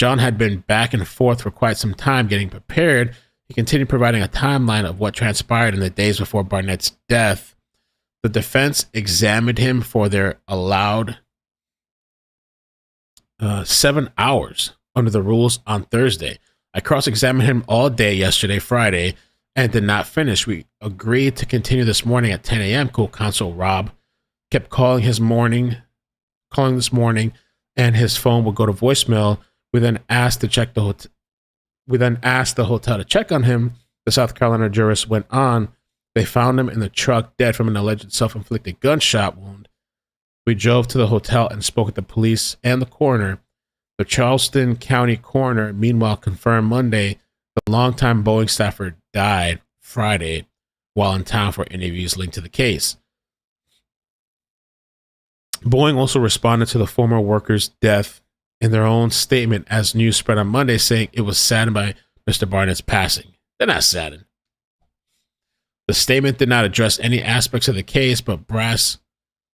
John had been back and forth for quite some time getting prepared. He continued providing a timeline of what transpired in the days before Barnett's death. The defense examined him for their allowed 7 hours under the rules on Thursday. I cross-examined him all day yesterday, Friday, and did not finish. We agreed to continue this morning at 10 a.m. Co-counsel Rob kept calling this morning, and his phone would go to voicemail. We then asked the hotel to check on him. The South Carolina jurist went on. They found him in the truck dead from an alleged self-inflicted gunshot wound. We drove to the hotel and spoke with the police and the coroner. The Charleston County coroner, meanwhile, confirmed Monday the longtime Boeing staffer died Friday while in town for interviews linked to the case. Boeing also responded to the former worker's death in their own statement as news spread on Monday, saying it was saddened by Mr. Barnett's passing. They're not saddened. The statement did not address any aspects of the case, but Brass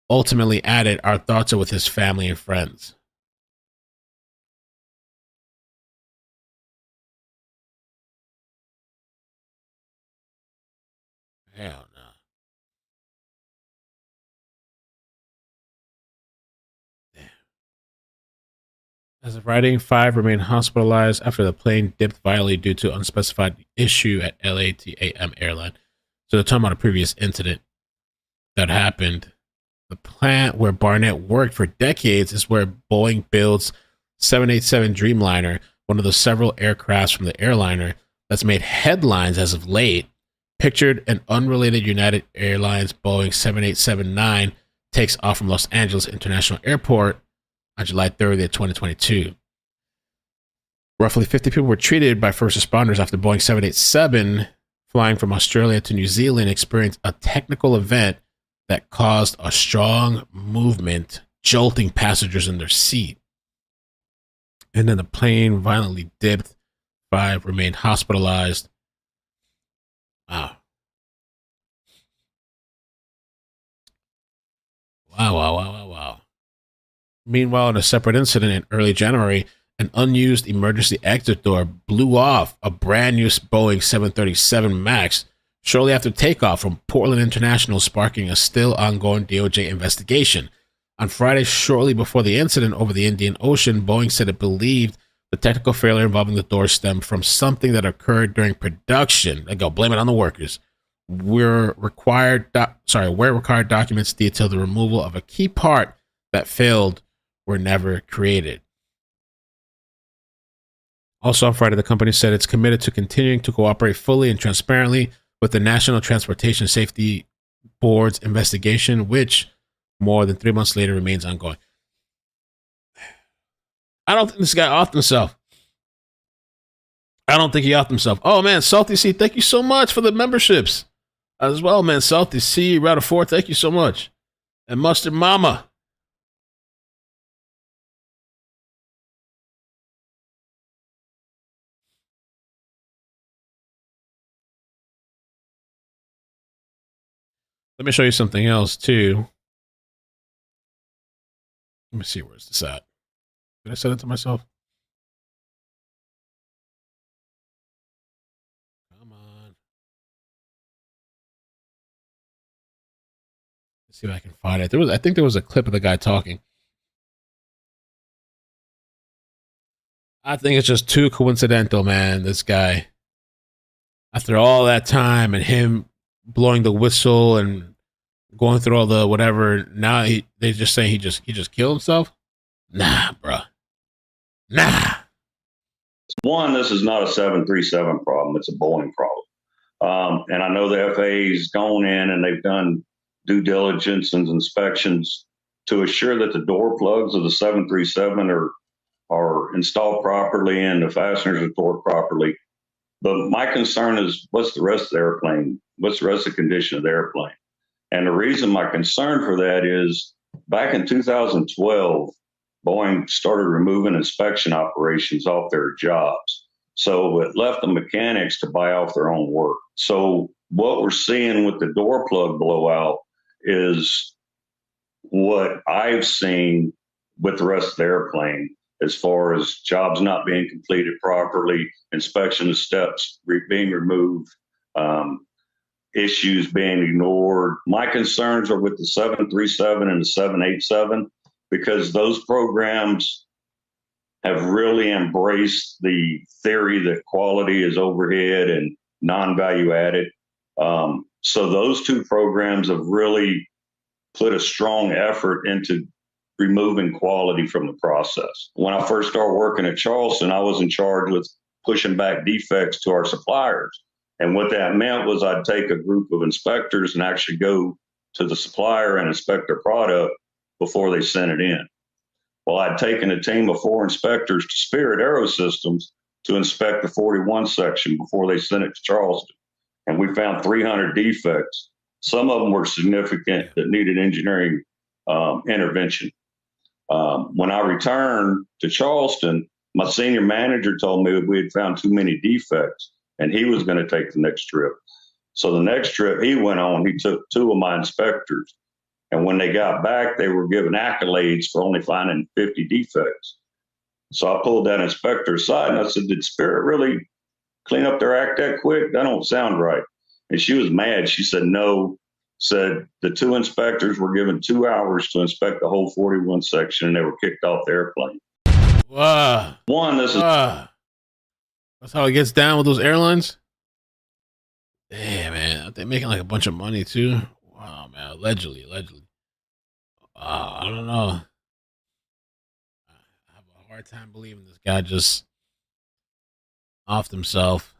ultimately added, "Our thoughts are with his family and friends." Hell no. As of writing, 5 remain hospitalized after the plane dipped violently due to unspecified issue at LATAM airline. So they're talking about a previous incident that happened. The plant where Barnett worked for decades is where Boeing builds 787 Dreamliner, one of the several aircrafts from the airliner that's made headlines as of late. Pictured an unrelated United Airlines Boeing 787-9 takes off from Los Angeles International Airport on July 30th, 2022. Roughly 50 people were treated by first responders after Boeing 787 flying from Australia to New Zealand experienced a technical event that caused a strong movement, jolting passengers in their seat. And then the plane violently dipped. 5 remained hospitalized. Wow. Wow. Meanwhile, in a separate incident in early January, an unused emergency exit door blew off a brand new Boeing 737 MAX shortly after takeoff from Portland International, sparking a still ongoing DOJ investigation. On Friday, shortly before the incident over the Indian Ocean, Boeing said it believed the technical failure involving the door stemmed from something that occurred during production. They go blame it on the workers. Where required documents detail the removal of a key part that failed were never created. Also on Friday, the company said it's committed to continuing to cooperate fully and transparently with the National Transportation Safety Board's investigation, which more than 3 months later remains ongoing. I don't think this guy offed himself. I don't think he offed himself. Oh man, Salty C, thank you so much for the memberships as well, man. Salty C, Route of 4, thank you so much. And Mustard Mama. Let me show you something else too. Let me see, where's this at? Did I send it to myself? Come on. Let's see if I can find it. I think there was a clip of the guy talking. I think it's just too coincidental, man. This guy, after all that time and him blowing the whistle and going through all the whatever, now they're just saying he just killed himself. Nah, bro. Nah. One, this is not a 737 problem. It's a Boeing problem. And I know the FAA's gone in and they've done due diligence and inspections to assure that the door plugs of the 737 are installed properly and the fasteners are torqued properly. But my concern is, what's the rest of the airplane? What's the rest of the condition of the airplane? And the reason my concern for that is back in 2012, Boeing started removing inspection operations off their jobs. So it left the mechanics to buy off their own work. So what we're seeing with the door plug blowout is what I've seen with the rest of the airplane, as far as jobs not being completed properly, inspection steps being removed, issues being ignored. My concerns are with the 737 and the 787, because those programs have really embraced the theory that quality is overhead and non-value added. So those two programs have really put a strong effort into removing quality from the process. When I first started working at Charleston, I was in charge with pushing back defects to our suppliers. And what that meant was I'd take a group of inspectors and actually go to the supplier and inspect their product before they sent it in. Well, I'd taken a team of 4 inspectors to Spirit Aero Systems to inspect the 41 section before they sent it to Charleston. And we found 300 defects. Some of them were significant that needed engineering intervention. When I returned to Charleston, my senior manager told me that we had found too many defects and he was going to take the next trip. So the next trip he went on, he took 2 of my inspectors. And when they got back, they were given accolades for only finding 50 defects. So I pulled that inspector aside and I said, did Spirit really clean up their act that quick? That don't sound right. And she was mad. She said, no. Said the 2 inspectors were given 2 hours to inspect the whole 41 section and they were kicked off the airplane. That's how it gets down with those airlines? Damn, man. They're making like a bunch of money too. Wow, man. Allegedly. I don't know. I have a hard time believing this guy just offed himself.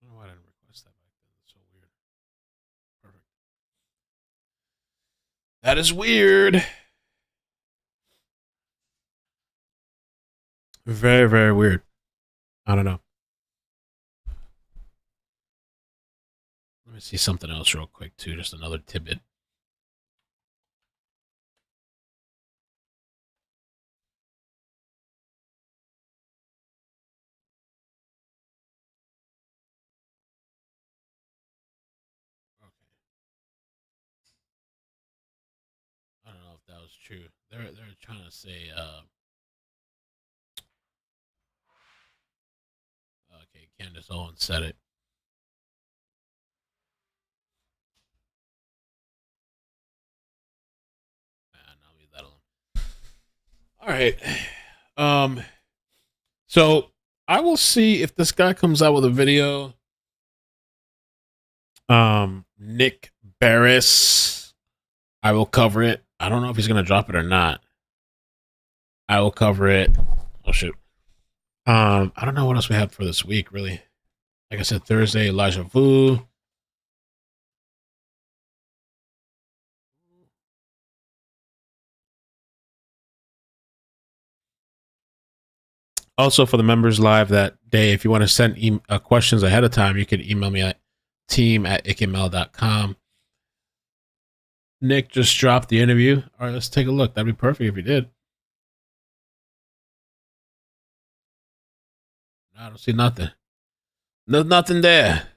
I don't know why I didn't request that back then. That's so weird. Perfect. That is weird. Very, very weird. I don't know. Let me see something else real quick, too. Just another tidbit. I don't know if that was true. They're trying to say, okay, Candace Owens said it. I'll leave that alone. All right. So I will see if this guy comes out with a video. Nick Beres. I will cover it. I don't know if he's gonna drop it or not. I will cover it. Oh shoot. I don't know what else we have for this week, really. Like I said, Thursday, Elijah Vu. Also, for the members live that day, if you want to send questions ahead of time, you can email me at team@ickemel.com. Nick just dropped the interview. All right, let's take a look. That'd be perfect if he did. I don't see nothing. There's nothing there.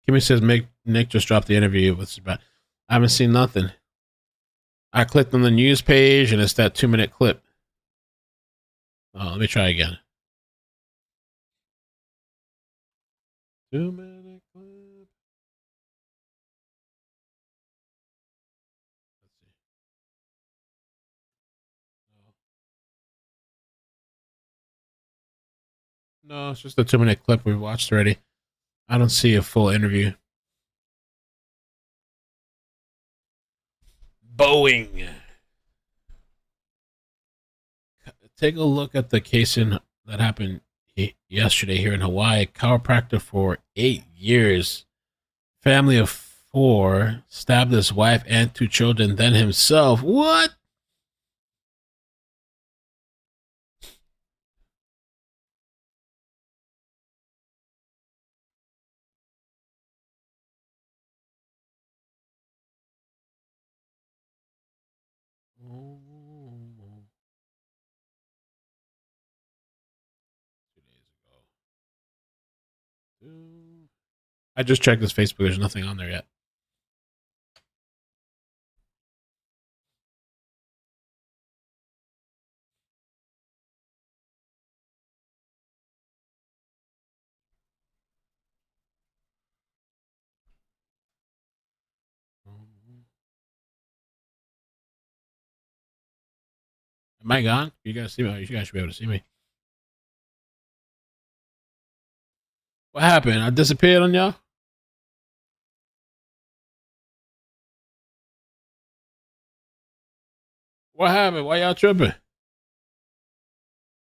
Kimmy says Nick just dropped the interview with Sebastian. I haven't seen nothing. I clicked on the news page and it's that 2-minute clip. Oh, let me try again. 2-minute clip. Let's see. No, it's just a 2-minute clip we watched already. I don't see a full interview. Boeing. Take a look at the case that happened yesterday here in Hawaii. Chiropractor for 8 years. Family of 4 stabbed his wife and 2 children, then himself. What? I just checked his Facebook. There's nothing on there yet. Am I gone? You guys see me? You guys should be able to see me. What happened? I disappeared on y'all? What happened? Why y'all tripping?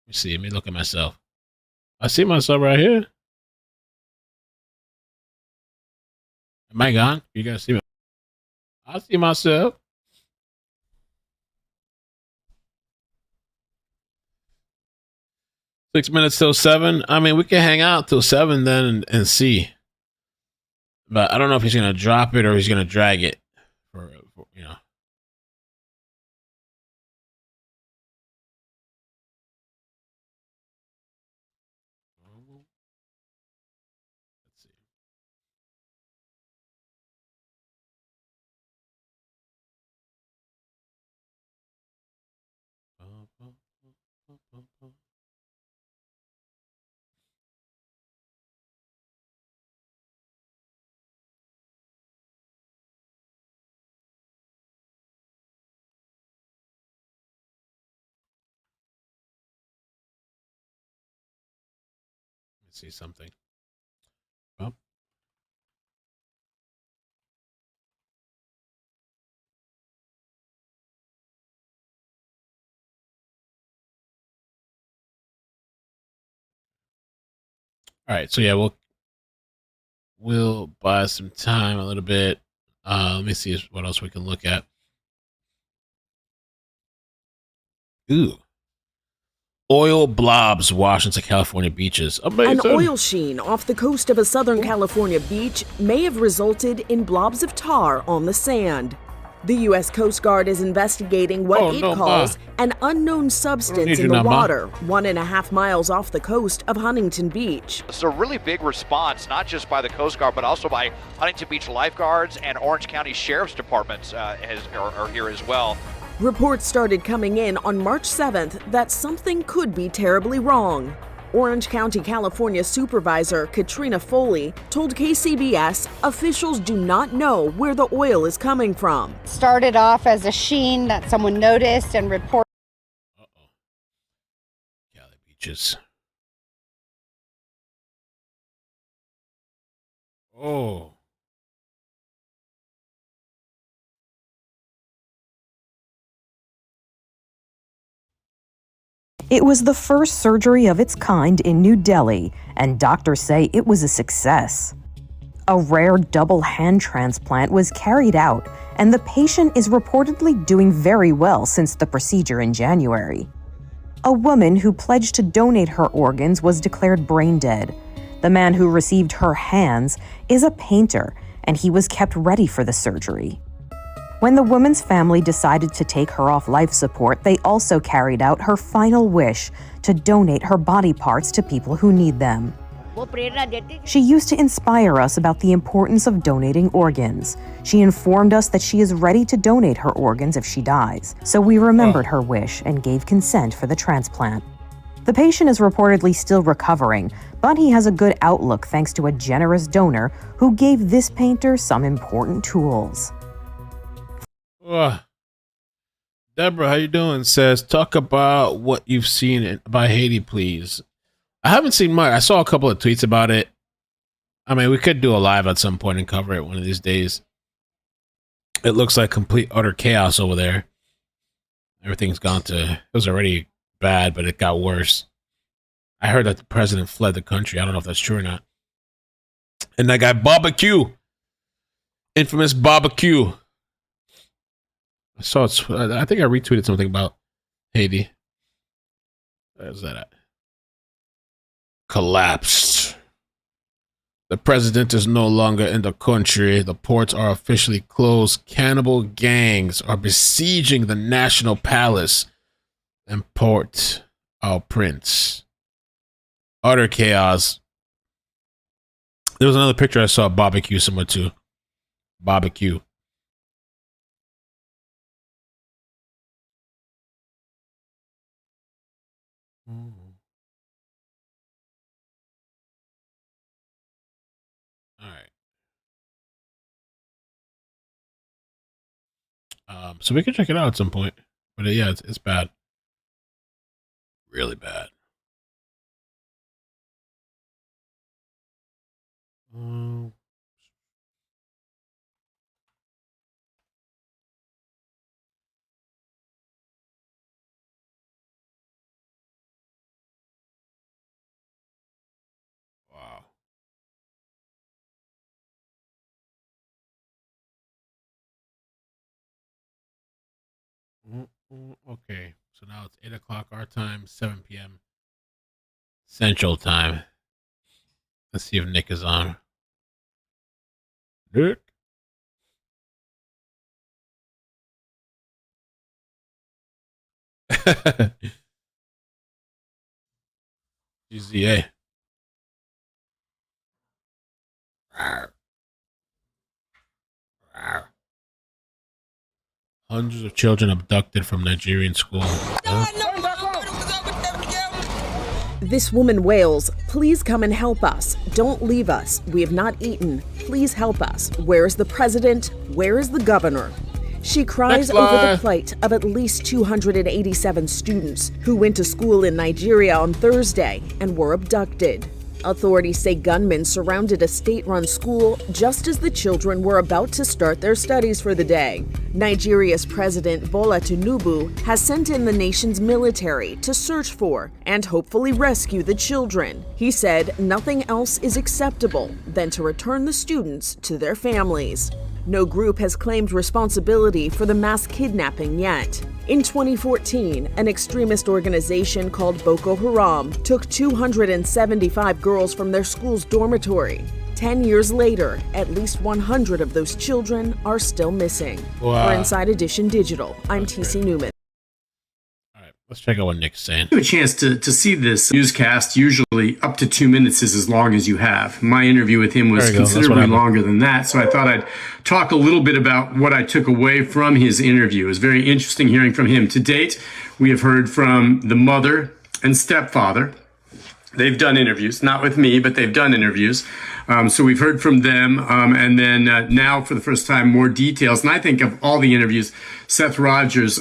me see. Let me look at myself. I see myself right here. Am I gone? You guys see me? I see myself. Six minutes till 7. I mean, we can hang out till 7 then and see. But I don't know if he's gonna drop it or he's gonna drag it. For you know. Let's see. Let's see something. Oh. All right, so yeah, we'll buy some time a little bit. Let me see what else we can look at. Ooh. Oil blobs wash into California beaches. Amazing. An oil sheen off the coast of a Southern California beach may have resulted in blobs of tar on the sand. The U.S. Coast Guard is investigating what it calls an unknown substance in the water 1.5 miles off the coast of Huntington Beach. It's a really big response, not just by the Coast Guard, but also by Huntington Beach lifeguards and Orange County Sheriff's Departments are here as well. Reports started coming in on March 7th that something could be terribly wrong. Orange County, California Supervisor Katrina Foley told KCBS officials do not know where the oil is coming from. Started off as a sheen that someone noticed and reported. Cali beaches. Oh. It was the first surgery of its kind in New Delhi, and doctors say it was a success. A rare double hand transplant was carried out, and the patient is reportedly doing very well since the procedure in January. A woman who pledged to donate her organs was declared brain dead. The man who received her hands is a painter, and he was kept ready for the surgery. When the woman's family decided to take her off life support, they also carried out her final wish to donate her body parts to people who need them. She used to inspire us about the importance of donating organs. She informed us that she is ready to donate her organs if she dies, so we remembered her wish and gave consent for the transplant. The patient is reportedly still recovering, but he has a good outlook thanks to a generous donor who gave this painter some important tools. Deborah, how you doing? Says, talk about what you've seen about Haiti, please. I haven't seen much. I saw a couple of tweets about it. I mean, we could do a live at some point and cover it one of these days. It looks like complete utter chaos over there. Everything's gone to, it was already bad, but it got worse. I heard that the president fled the country. I don't know if that's true or not. And that guy Barbecue, infamous Barbecue. I saw it. I think I retweeted something about Haiti. Where's that at? Collapsed. The president is no longer in the country. The ports are officially closed. Cannibal gangs are besieging the National Palace and Port-au-Prince. Utter chaos. There was another picture I saw of Barbecue somewhere too. Barbecue. All right. So we can check it out at some point. But yeah, it's bad. Really bad. Okay, so now it's 8 o'clock our time, 7 p.m. Central Time. Let's see if Nick is on. Nick? GZA. Hundreds of children abducted from Nigerian school. This woman wails, "Please come and help us. Don't leave us. We have not eaten. Please help us. Where is the president? Where is the governor?" She cries over the plight of at least 287 students who went to school in Nigeria on Thursday and were abducted. Authorities say gunmen surrounded a state-run school just as the children were about to start their studies for the day. Nigeria's President Bola Tinubu has sent in the nation's military to search for and hopefully rescue the children. He said nothing else is acceptable than to return the students to their families. No group has claimed responsibility for the mass kidnapping yet. In 2014, an extremist organization called Boko Haram took 275 girls from their school's dormitory. 10 years later, at least 100 of those children are still missing. Wow. For Inside Edition Digital, I'm TC Newman. Let's check out what Nick's saying. A chance to see this newscast. Usually up to 2 minutes is as long as you have. My interview with him was considerably longer than that, so I thought I'd talk a little bit about what I took away from his interview. It was very interesting hearing from him. To date, we have heard from the mother and stepfather. They've done interviews, not with me, but they've done interviews. So we've heard from them, and then now for the first time, more details. And I think of all the interviews, Seth Rogers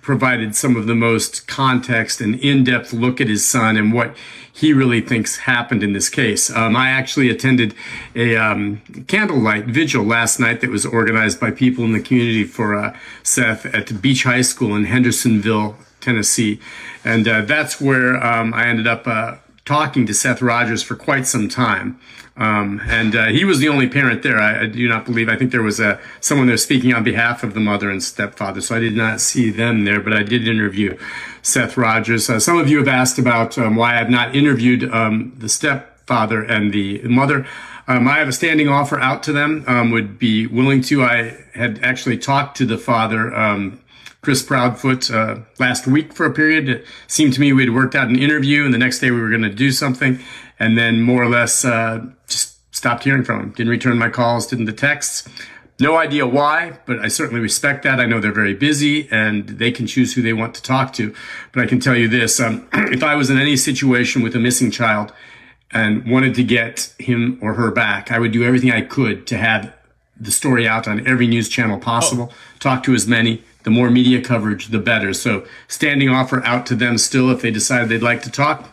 provided some of the most context and in-depth look at his son and what he really thinks happened in this case. I actually attended a candlelight vigil last night that was organized by people in the community for Seth at Beach High School in Hendersonville, Tennessee. And that's where I ended up talking to Seth Rogers for quite some time. And he was the only parent there. I do not believe, I think there was someone there speaking on behalf of the mother and stepfather. So I did not see them there, but I did interview Seth Rogers. Some of you have asked about why I've not interviewed the stepfather and the mother. I have a standing offer out to them, would be willing to. I had actually talked to the father, Chris Proudfoot, last week for a period. It seemed to me we had worked out an interview, and the next day we were going to do something, and then more or less just stopped hearing from him. Didn't return my calls, didn't the texts. No idea why, but I certainly respect that. I know they're very busy, and they can choose who they want to talk to. But I can tell you this, if I was in any situation with a missing child and wanted to get him or her back, I would do everything I could to have the story out on every news channel possible, talk to as many. The more media coverage, the better. So standing offer out to them still if they decided they'd like to talk.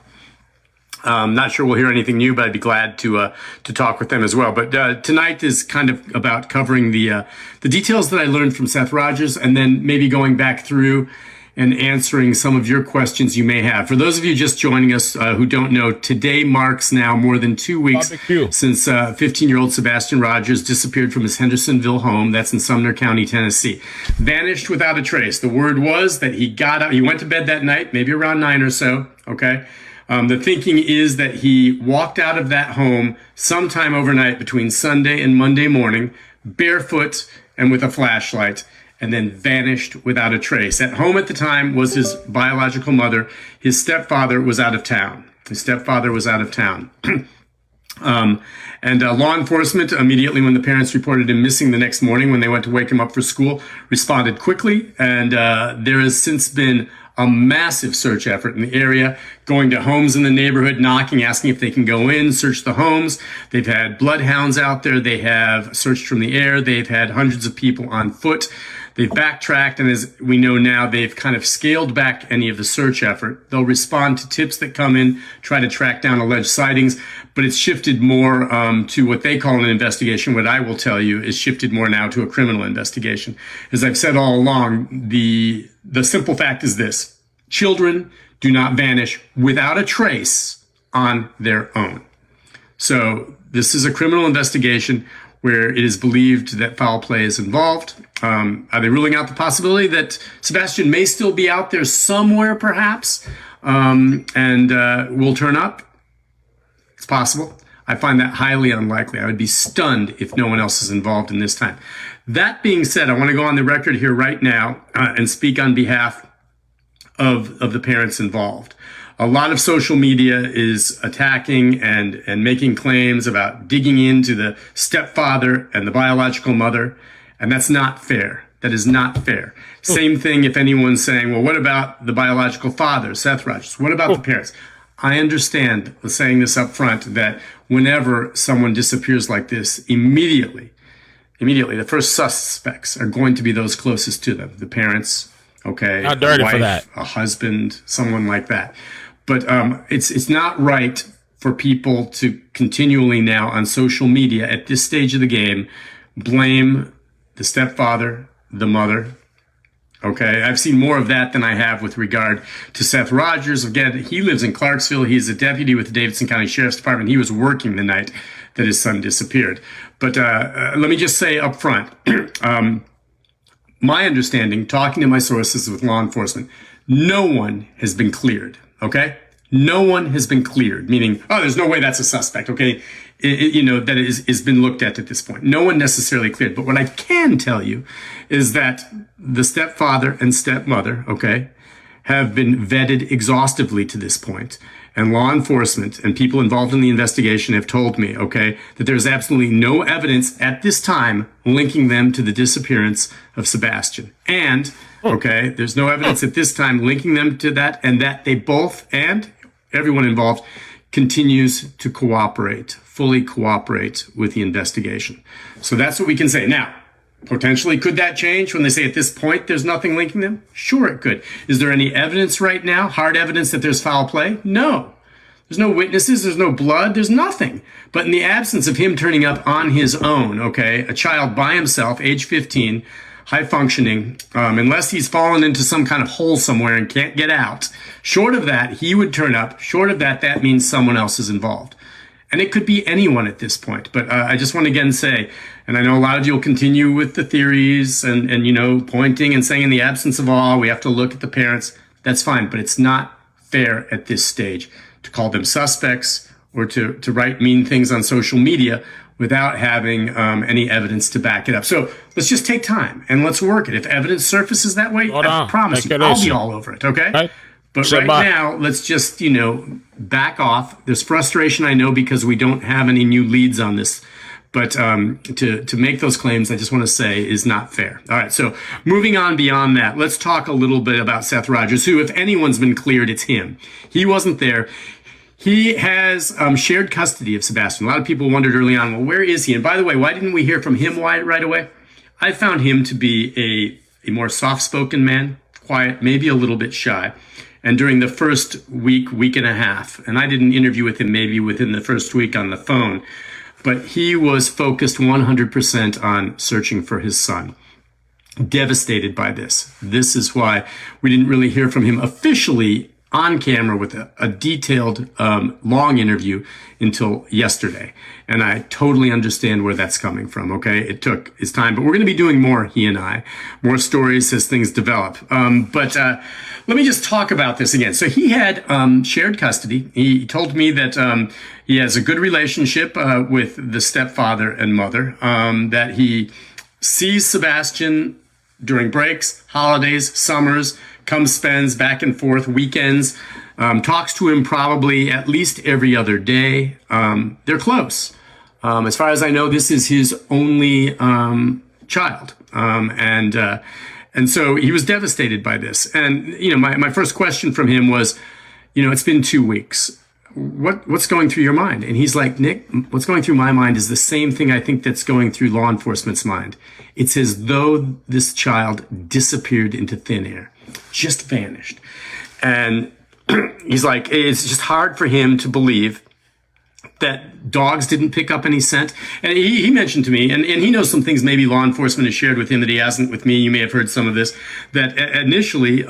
Not sure we'll hear anything new, but I'd be glad to talk with them as well. But tonight is kind of about covering the details that I learned from Seth Rogers, and then maybe going back through and answering some of your questions you may have. For those of you just joining us who don't know, today marks now more than 2 weeks since 15-year-old Sebastian Rogers disappeared from his Hendersonville home. That's in Sumner County, Tennessee. Vanished without a trace. The word was that he got up, he went to bed that night, maybe around 9 or so, okay? The thinking is that he walked out of that home sometime overnight between Sunday and Monday morning, barefoot and with a flashlight, and then vanished without a trace. At home at the time was his biological mother. His stepfather was out of town. And law enforcement, immediately when the parents reported him missing the next morning when they went to wake him up for school, responded quickly. And there has since been a massive search effort in the area, going to homes in the neighborhood, knocking, asking if they can go in, search the homes. They've had bloodhounds out there. They have searched from the air. They've had hundreds of people on foot. They've backtracked, and as we know now, they've kind of scaled back any of the search effort. They'll respond to tips that come in, try to track down alleged sightings, but it's shifted more to what they call an investigation. What I will tell you is shifted more now to a criminal investigation. As I've said all along, the simple fact is this: children do not vanish without a trace on their own. So this is a criminal investigation. where it is believed that foul play is involved. Are they ruling out the possibility that Sebastian may still be out there somewhere, perhaps, and will turn up? It's possible. I find that highly unlikely. I would be stunned if no one else is involved in this time. That being said, I want to go on the record here right now and speak on behalf of the parents involved. A lot of social media is attacking and making claims about digging into the stepfather and the biological mother, and that's not fair. That is not fair. Same thing if anyone's saying, well, what about the biological father, Seth Rogers? What about the parents? I understand saying this up front that whenever someone disappears like this, immediately, the first suspects are going to be those closest to them, the parents, okay, not dirty a wife, for that. a husband, someone like that. But it's not right for people to continually now on social media at this stage of the game blame the stepfather, the mother. Okay, I've seen more of that than I have with regard to Seth Rogers. Again, he lives in Clarksville. He's a deputy with the Davidson County Sheriff's Department. He was working the night that his son disappeared. But let me just say up front, my understanding, talking to my sources with law enforcement, no one has been cleared, okay? No one has been cleared, meaning, oh, there's no way that's a suspect, okay? That is been looked at this point. No one necessarily cleared. But what I can tell you is that the stepfather and stepmother, okay, have been vetted exhaustively to this point. And law enforcement and people involved in the investigation have told me, okay, that there's absolutely no evidence at this time linking them to the disappearance of Sebastian. And, okay, there's no evidence at this time linking them to that, and that they both and everyone involved continues to fully cooperate with the investigation. So that's what we can say. Now, potentially, could that change when they say at this point there's nothing linking them? Sure, it could. Is there any evidence right now, hard evidence that there's foul play? No. There's no witnesses, there's no blood, there's nothing. But in the absence of him turning up on his own, okay, a child by himself, age 15, high functioning, unless he's fallen into some kind of hole somewhere and can't get out, short of that, he would turn up. Short of that, that means someone else is involved. And it could be anyone at this point. But I just want to again say, and I know a lot of you will continue with the theories and pointing and saying in the absence of all, we have to look at the parents. That's fine. But it's not fair at this stage to call them suspects or to write mean things on social media without having any evidence to back it up. So let's just take time and let's work it. If evidence surfaces that way, I promise you, I'll be all over it, okay? Right. But right now, let's just, back off. There's frustration, I know, because we don't have any new leads on this. But to make those claims, I just want to say, is not fair. All right, so moving on beyond that, let's talk a little bit about Seth Rogers, who, if anyone's been cleared, it's him. He wasn't there. He has shared custody of Sebastian. A lot of people wondered early on, well, where is he? And by the way, why didn't we hear from him right away? I found him to be a more soft-spoken man, quiet, maybe a little bit shy. And during the first week and a half, and I didn't interview with him maybe within the first week on the phone, but he was focused 100% on searching for his son. Devastated by this. This is why we didn't really hear from him officially on camera with a detailed, long interview until yesterday. And I totally understand where that's coming from, okay? It took his time, but we're going to be doing more, he and I, more stories as things develop. But let me just talk about this again. So he had shared custody. He told me that he has a good relationship with the stepfather and mother, that he sees Sebastian during breaks, holidays, summers, comes, spends back and forth, weekends, talks to him probably at least every other day. They're close. As far as I know, this is his only child. And so he was devastated by this. And, my first question from him was, it's been 2 weeks. What's going through your mind? And he's like, Nick, what's going through my mind is the same thing I think that's going through law enforcement's mind. It's as though this child disappeared into thin air, just vanished. And he's like, it's just hard for him to believe that dogs didn't pick up any scent. And he mentioned to me, and he knows some things maybe law enforcement has shared with him that he hasn't with me. You may have heard some of this, that initially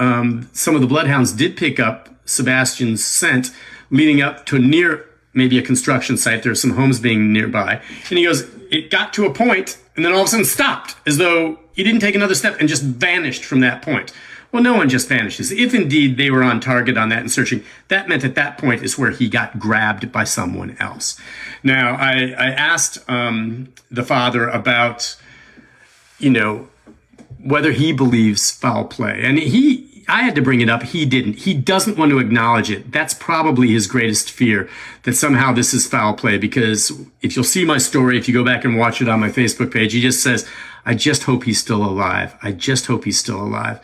some of the bloodhounds did pick up Sebastian's scent leading up to near maybe a construction site. There are some homes being nearby. And he goes, it got to a point and then all of a sudden stopped, as though he didn't take another step and just vanished from that point. Well, no one just vanishes. If indeed they were on target on that and searching, that meant at that point is where he got grabbed by someone else. Now, I asked the father about, whether he believes foul play. And I had to bring it up. He didn't. He doesn't want to acknowledge it. That's probably his greatest fear, that somehow this is foul play. Because if you'll see my story, if you go back and watch it on my Facebook page, he just says, I just hope he's still alive. I just hope he's still alive.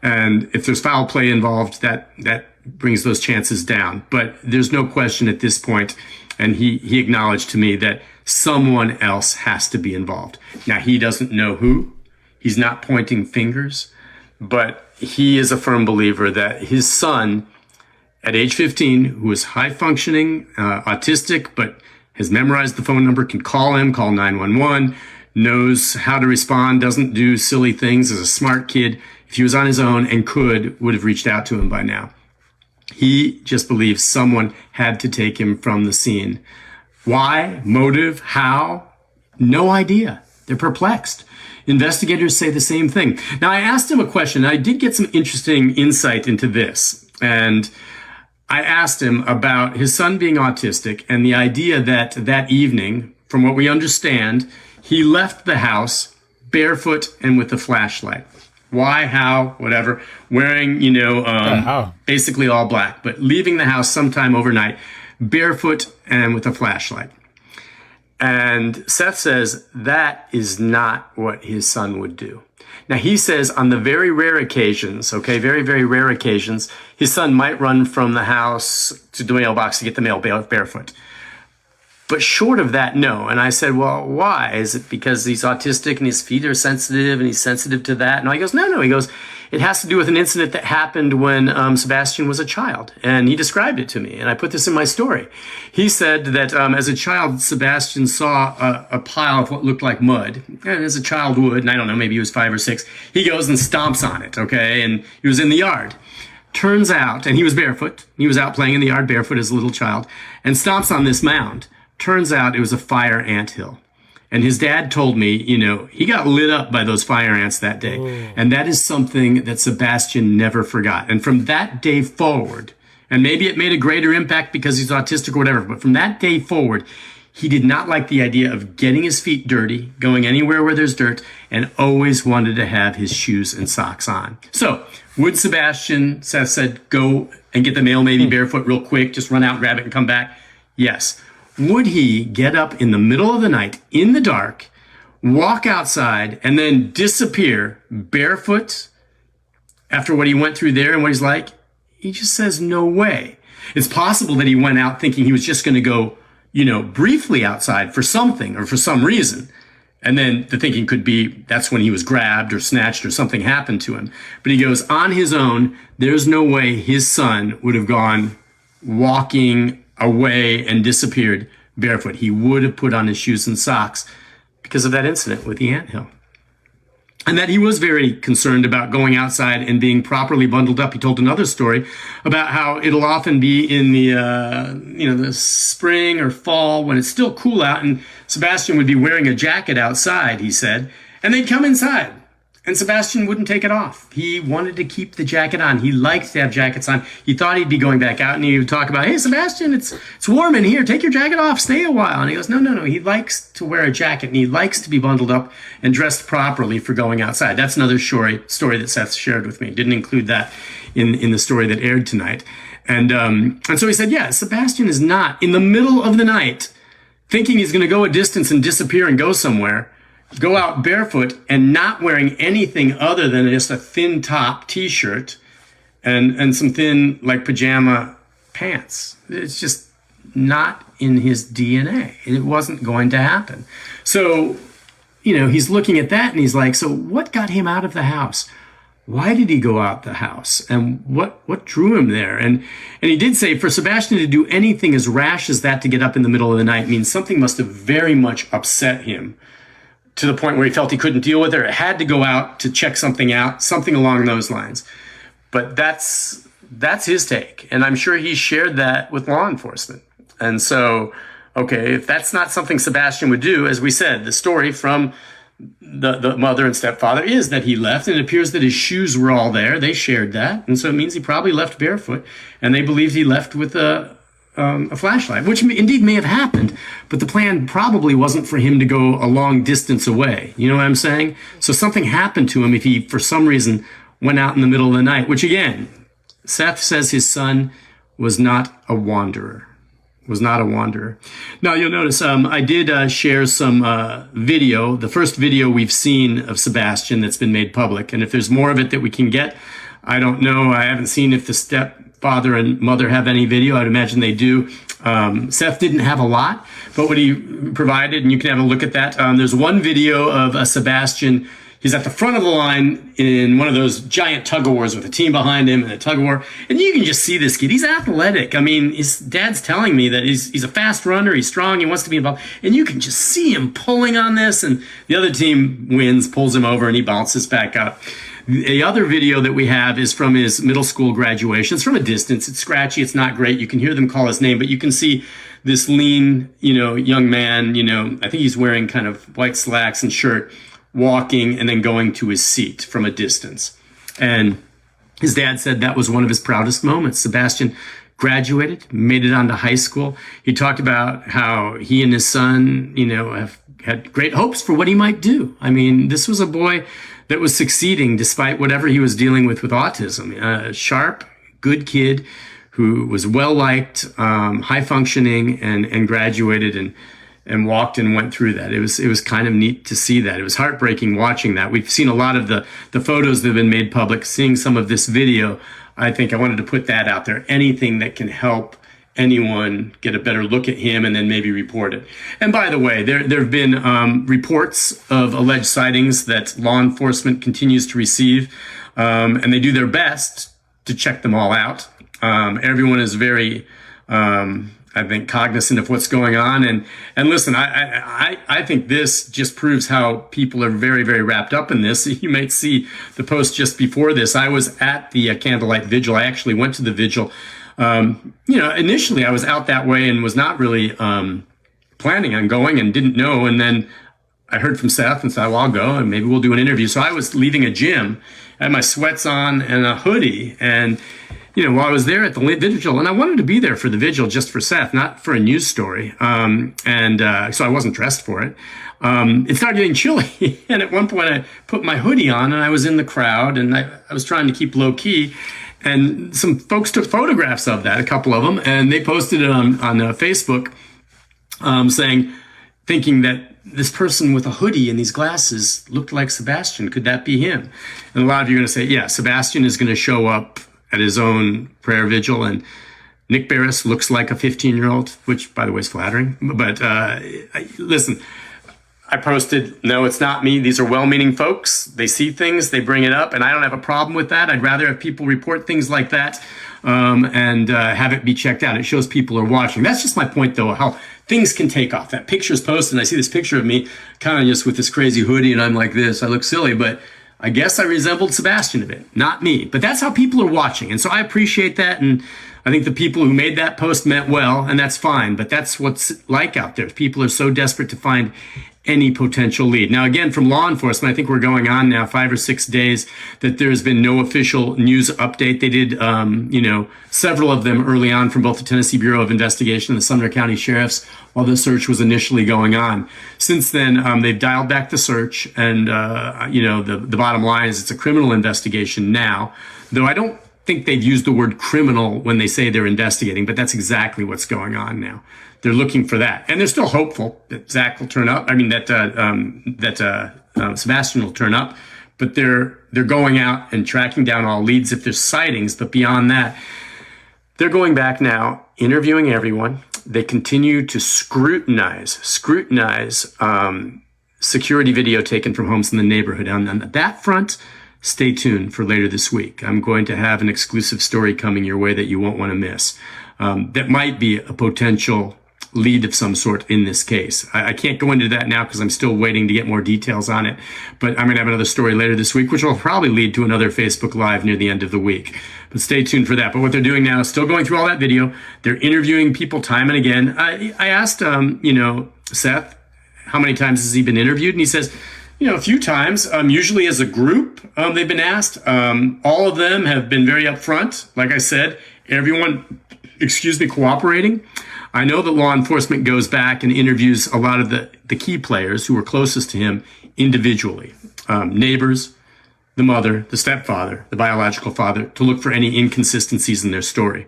And if there's foul play involved, that brings those chances down. But there's no question at this point, and he acknowledged to me that someone else has to be involved. Now, he doesn't know who. He's not pointing fingers, but he is a firm believer that his son, at age 15, who is high functioning, autistic, but has memorized the phone number, can call 911, knows how to respond, doesn't do silly things, is a smart kid. If he was on his own and would have reached out to him by now. He just believes someone had to take him from the scene. Why? Motive? How? No idea. They're perplexed. Investigators say the same thing. Now, I asked him a question. I did get some interesting insight into this. And I asked him about his son being autistic and the idea that evening, from what we understand, he left the house barefoot and with a flashlight. Why, how, whatever, wearing, basically all black, but leaving the house sometime overnight, barefoot and with a flashlight. And Seth says that is not what his son would do. Now, he says on the very rare occasions, very, very rare occasions, his son might run from the house to the mailbox to get the mail barefoot. But short of that, no. And I said, well, why? Is it because he's autistic and his feet are sensitive and he's sensitive to that? No, he goes, no. He goes, it has to do with an incident that happened when Sebastian was a child. And he described it to me. And I put this in my story. He said that as a child, Sebastian saw a pile of what looked like mud. And as a child would, and I don't know, maybe he was 5 or 6, he goes and stomps on it, And he was in the yard. Turns out, and he was barefoot. He was out playing in the yard barefoot as a little child and stomps on this mound. Turns out it was a fire anthill. And his dad told me, he got lit up by those fire ants that day. Ooh. And that is something that Sebastian never forgot. And from that day forward, and maybe it made a greater impact because he's autistic or whatever, but from that day forward, he did not like the idea of getting his feet dirty, going anywhere where there's dirt, and always wanted to have his shoes and socks on. So would Sebastian, Seth said, go and get the mail maybe barefoot real quick, just run out, grab it, and come back? Yes. Would he get up in the middle of the night, in the dark, walk outside, and then disappear barefoot after what he went through there and what he's like? He just says, no way. It's possible that he went out thinking he was just going to go, briefly outside for something or for some reason. And then the thinking could be that's when he was grabbed or snatched or something happened to him. But he goes, on his own, there's no way his son would have gone walking away and disappeared barefoot. He would have put on his shoes and socks because of that incident with the anthill. And that he was very concerned about going outside and being properly bundled up. He told another story about how it'll often be in the spring or fall when it's still cool out, and Sebastian would be wearing a jacket outside, he said, and they'd come inside. And Sebastian wouldn't take it off. He wanted to keep the jacket on. He liked to have jackets on. He thought he'd be going back out, and he would talk about, hey, Sebastian, it's warm in here. Take your jacket off. Stay a while. And he goes, no. He likes to wear a jacket, and he likes to be bundled up and dressed properly for going outside. That's another story that Seth shared with me. Didn't include that in the story that aired tonight. And so he said, yeah, Sebastian is not in the middle of the night thinking he's going to go a distance and disappear and go somewhere, go out barefoot and not wearing anything other than just a thin top t-shirt and some thin pajama pants. It's just not in his DNA. It wasn't going to happen. So, he's looking at that and he's like, so what got him out of the house? Why did he go out the house? And what drew him there? And he did say for Sebastian to do anything as rash as that to get up in the middle of the night means something must have very much upset him, to the point where he felt he couldn't deal with it, or had to go out to check something out, something along those lines. But that's his take. And I'm sure he shared that with law enforcement. And so, okay, if that's not something Sebastian would do, as we said, the story from the mother and stepfather is that he left, and it appears that his shoes were all there. They shared that, and so it means he probably left barefoot, and they believed he left with a flashlight, which indeed may have happened, but the plan probably wasn't for him to go a long distance away. You know what I'm saying? So something happened to him if he, for some reason, went out in the middle of the night, which again, Seth says his son was not a wanderer. Now, you'll notice I did share some video, the first video we've seen of Sebastian that's been made public. And if there's more of it that we can get, I don't know. I haven't seen if the stepfather and mother have any video. I'd imagine they do. Seth didn't have a lot, but what he provided, and you can have a look at that. There's one video of Sebastian. He's at the front of the line in one of those giant tug-of-wars with a team behind him and a tug-of-war. And you can just see this kid. He's athletic. I mean, his dad's telling me that he's a fast runner. He's strong. He wants to be involved. And you can just see him pulling on this. And the other team wins, pulls him over, and he bounces back up. The other video that we have is from his middle school graduation. It's from a distance. It's scratchy. It's not great. You can hear them call his name, but you can see this lean, young man, I think he's wearing kind of white slacks and shirt, walking and then going to his seat from a distance. And his dad said that was one of his proudest moments. Sebastian graduated, made it onto high school. He talked about how he and his son, have had great hopes for what he might do. I mean, this was a boy that was succeeding despite whatever he was dealing with autism. A sharp, good kid who was well-liked, high-functioning, and graduated and walked and went through that. It was kind of neat to see that. It was heartbreaking watching that. We've seen a lot of the photos that have been made public. Seeing some of this video, I think I wanted to put that out there. Anything that can help anyone get a better look at him and then maybe report it. And by the way, there have been reports of alleged sightings that law enforcement continues to receive, and they do their best to check them all out. Everyone is very I think cognizant of what's going on. And listen, I think this just proves how people are very, very wrapped up in this. You might see the post just before this. I was at the candlelight vigil. I actually went to the vigil. Initially I was out that way and was not really planning on going and didn't know. And then I heard from Seth and said, well, I'll go and maybe we'll do an interview. So I was leaving a gym. I had my sweats on and a hoodie. And while I was there at the vigil, and I wanted to be there for the vigil just for Seth, not for a news story. So I wasn't dressed for it. It started getting chilly. And at one point I put my hoodie on and I was in the crowd and I was trying to keep low key. And some folks took photographs of that, a couple of them, and they posted it on Facebook thinking that this person with a hoodie and these glasses looked like Sebastian. Could that be him? And a lot of you are going to say, yeah, Sebastian is going to show up at his own prayer vigil, and Nick Beres looks like a 15-year-old, which, by the way, is flattering. But listen, I posted, no, it's not me. These are well-meaning folks. They see things, they bring it up, and I don't have a problem with that. I'd rather have people report things like that and have it be checked out. It shows people are watching. That's just my point, though, how things can take off. That picture's posted, and I see this picture of me kind of just with this crazy hoodie, and I'm like this. I look silly, but I guess I resembled Sebastian a bit, not me. But that's how people are watching. And so I appreciate that. And I think the people who made that post meant well, and that's fine. But that's what's like out there. People are so desperate to find any potential lead. Now, again, from law enforcement, I think we're going on now 5 or 6 days that there's been no official news update. They did, several of them early on from both the Tennessee Bureau of Investigation and the Sumner County Sheriff's while the search was initially going on. Since then, they've dialed back the search. And, the bottom line is it's a criminal investigation now, though I don't think they've used the word criminal when they say they're investigating, but that's exactly what's going on now. They're looking for that, and they're still hopeful that Zach will turn up. I mean, that Sebastian will turn up, but they're going out and tracking down all leads if there's sightings. But beyond that, they're going back now, interviewing everyone. They continue to scrutinize security video taken from homes in the neighborhood. On that front, stay tuned for later this week. I'm going to have an exclusive story coming your way that you won't want to miss. That might be a potential lead of some sort in this case. I can't go into that now because I'm still waiting to get more details on it. But I'm going to have another story later this week, which will probably lead to another Facebook Live near the end of the week. but stay tuned for that. But what they're doing now is still going through all that video. They're interviewing people time and again. I asked, Seth, how many times has he been interviewed? And he says, a few times, usually as a group, they've been asked. All of them have been very upfront. Like I said, everyone, cooperating. I know that law enforcement goes back and interviews a lot of the key players who were closest to him individually. Neighbors, the mother, the stepfather, the biological father, to look for any inconsistencies in their story.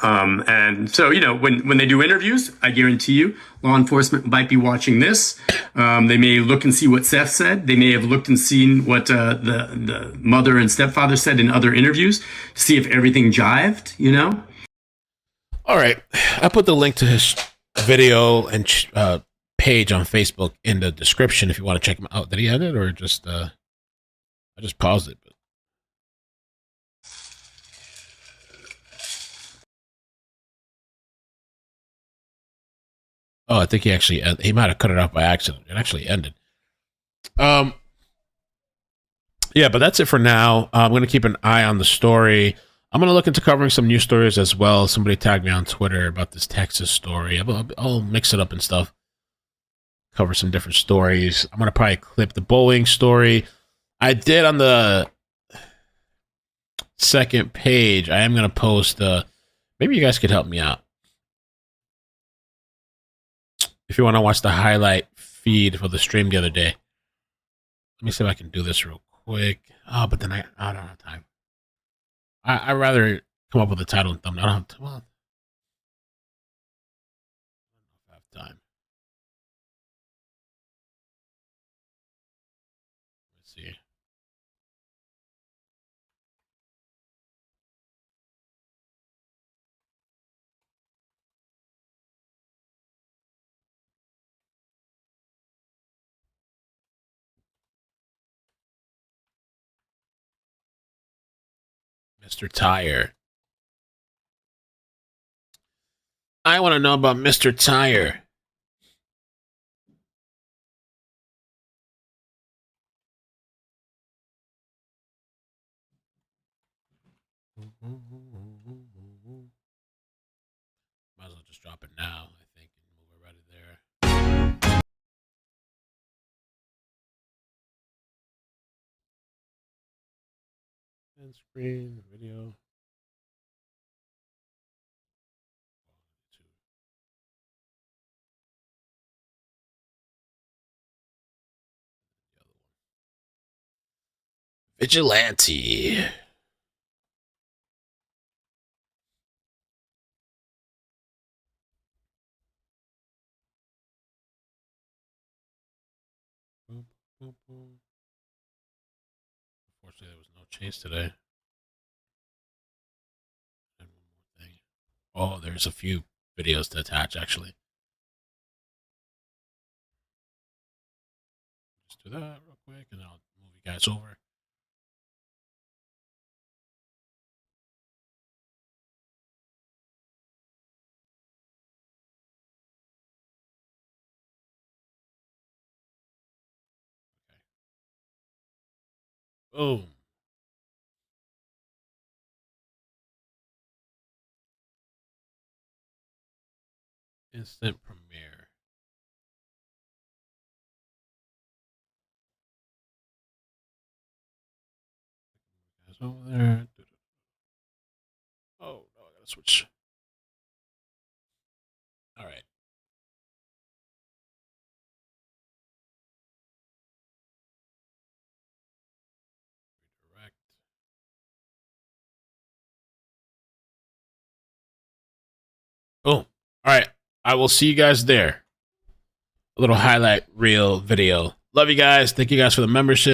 And so, when they do interviews, I guarantee you, law enforcement might be watching this. They may look and see what Seth said. They may have looked and seen what the mother and stepfather said in other interviews to see if everything jived, All right. I put the link to his video and page on Facebook in the description if you want to check him out. Did he edit or just... I just paused it. But... Oh, I think he might have cut it off by accident. It actually ended. Yeah, but that's it for now. I'm going to keep an eye on the story. I'm going to look into covering some news stories as well. Somebody tagged me on Twitter about this Texas story. I'll mix it up and stuff. Cover some different stories. I'm going to probably clip the Boeing story. I did on the second page. I am going to post, maybe you guys could help me out. If you want to watch the highlight feed for the stream the other day. Let me see if I can do this real quick. Oh, but then I don't have time. I'd rather come up with a title and thumbnail. I don't have time. Well, I have time. Let's see. Mr. Tire. I want to know about Mr. Tire. Might as well just drop it now, I think, and move it right there. End screen, video. Vigilante. Unfortunately, there was no chase today. And one more thing. Oh, there's a few videos to attach, actually. Just do that real quick, and I'll move you guys over. Boom. Instant premiere. Guys over there. Oh, no, I gotta switch. All right. Redirect. Boom. All right. I will see you guys there. A little highlight reel video. Love you guys. Thank you guys for the membership.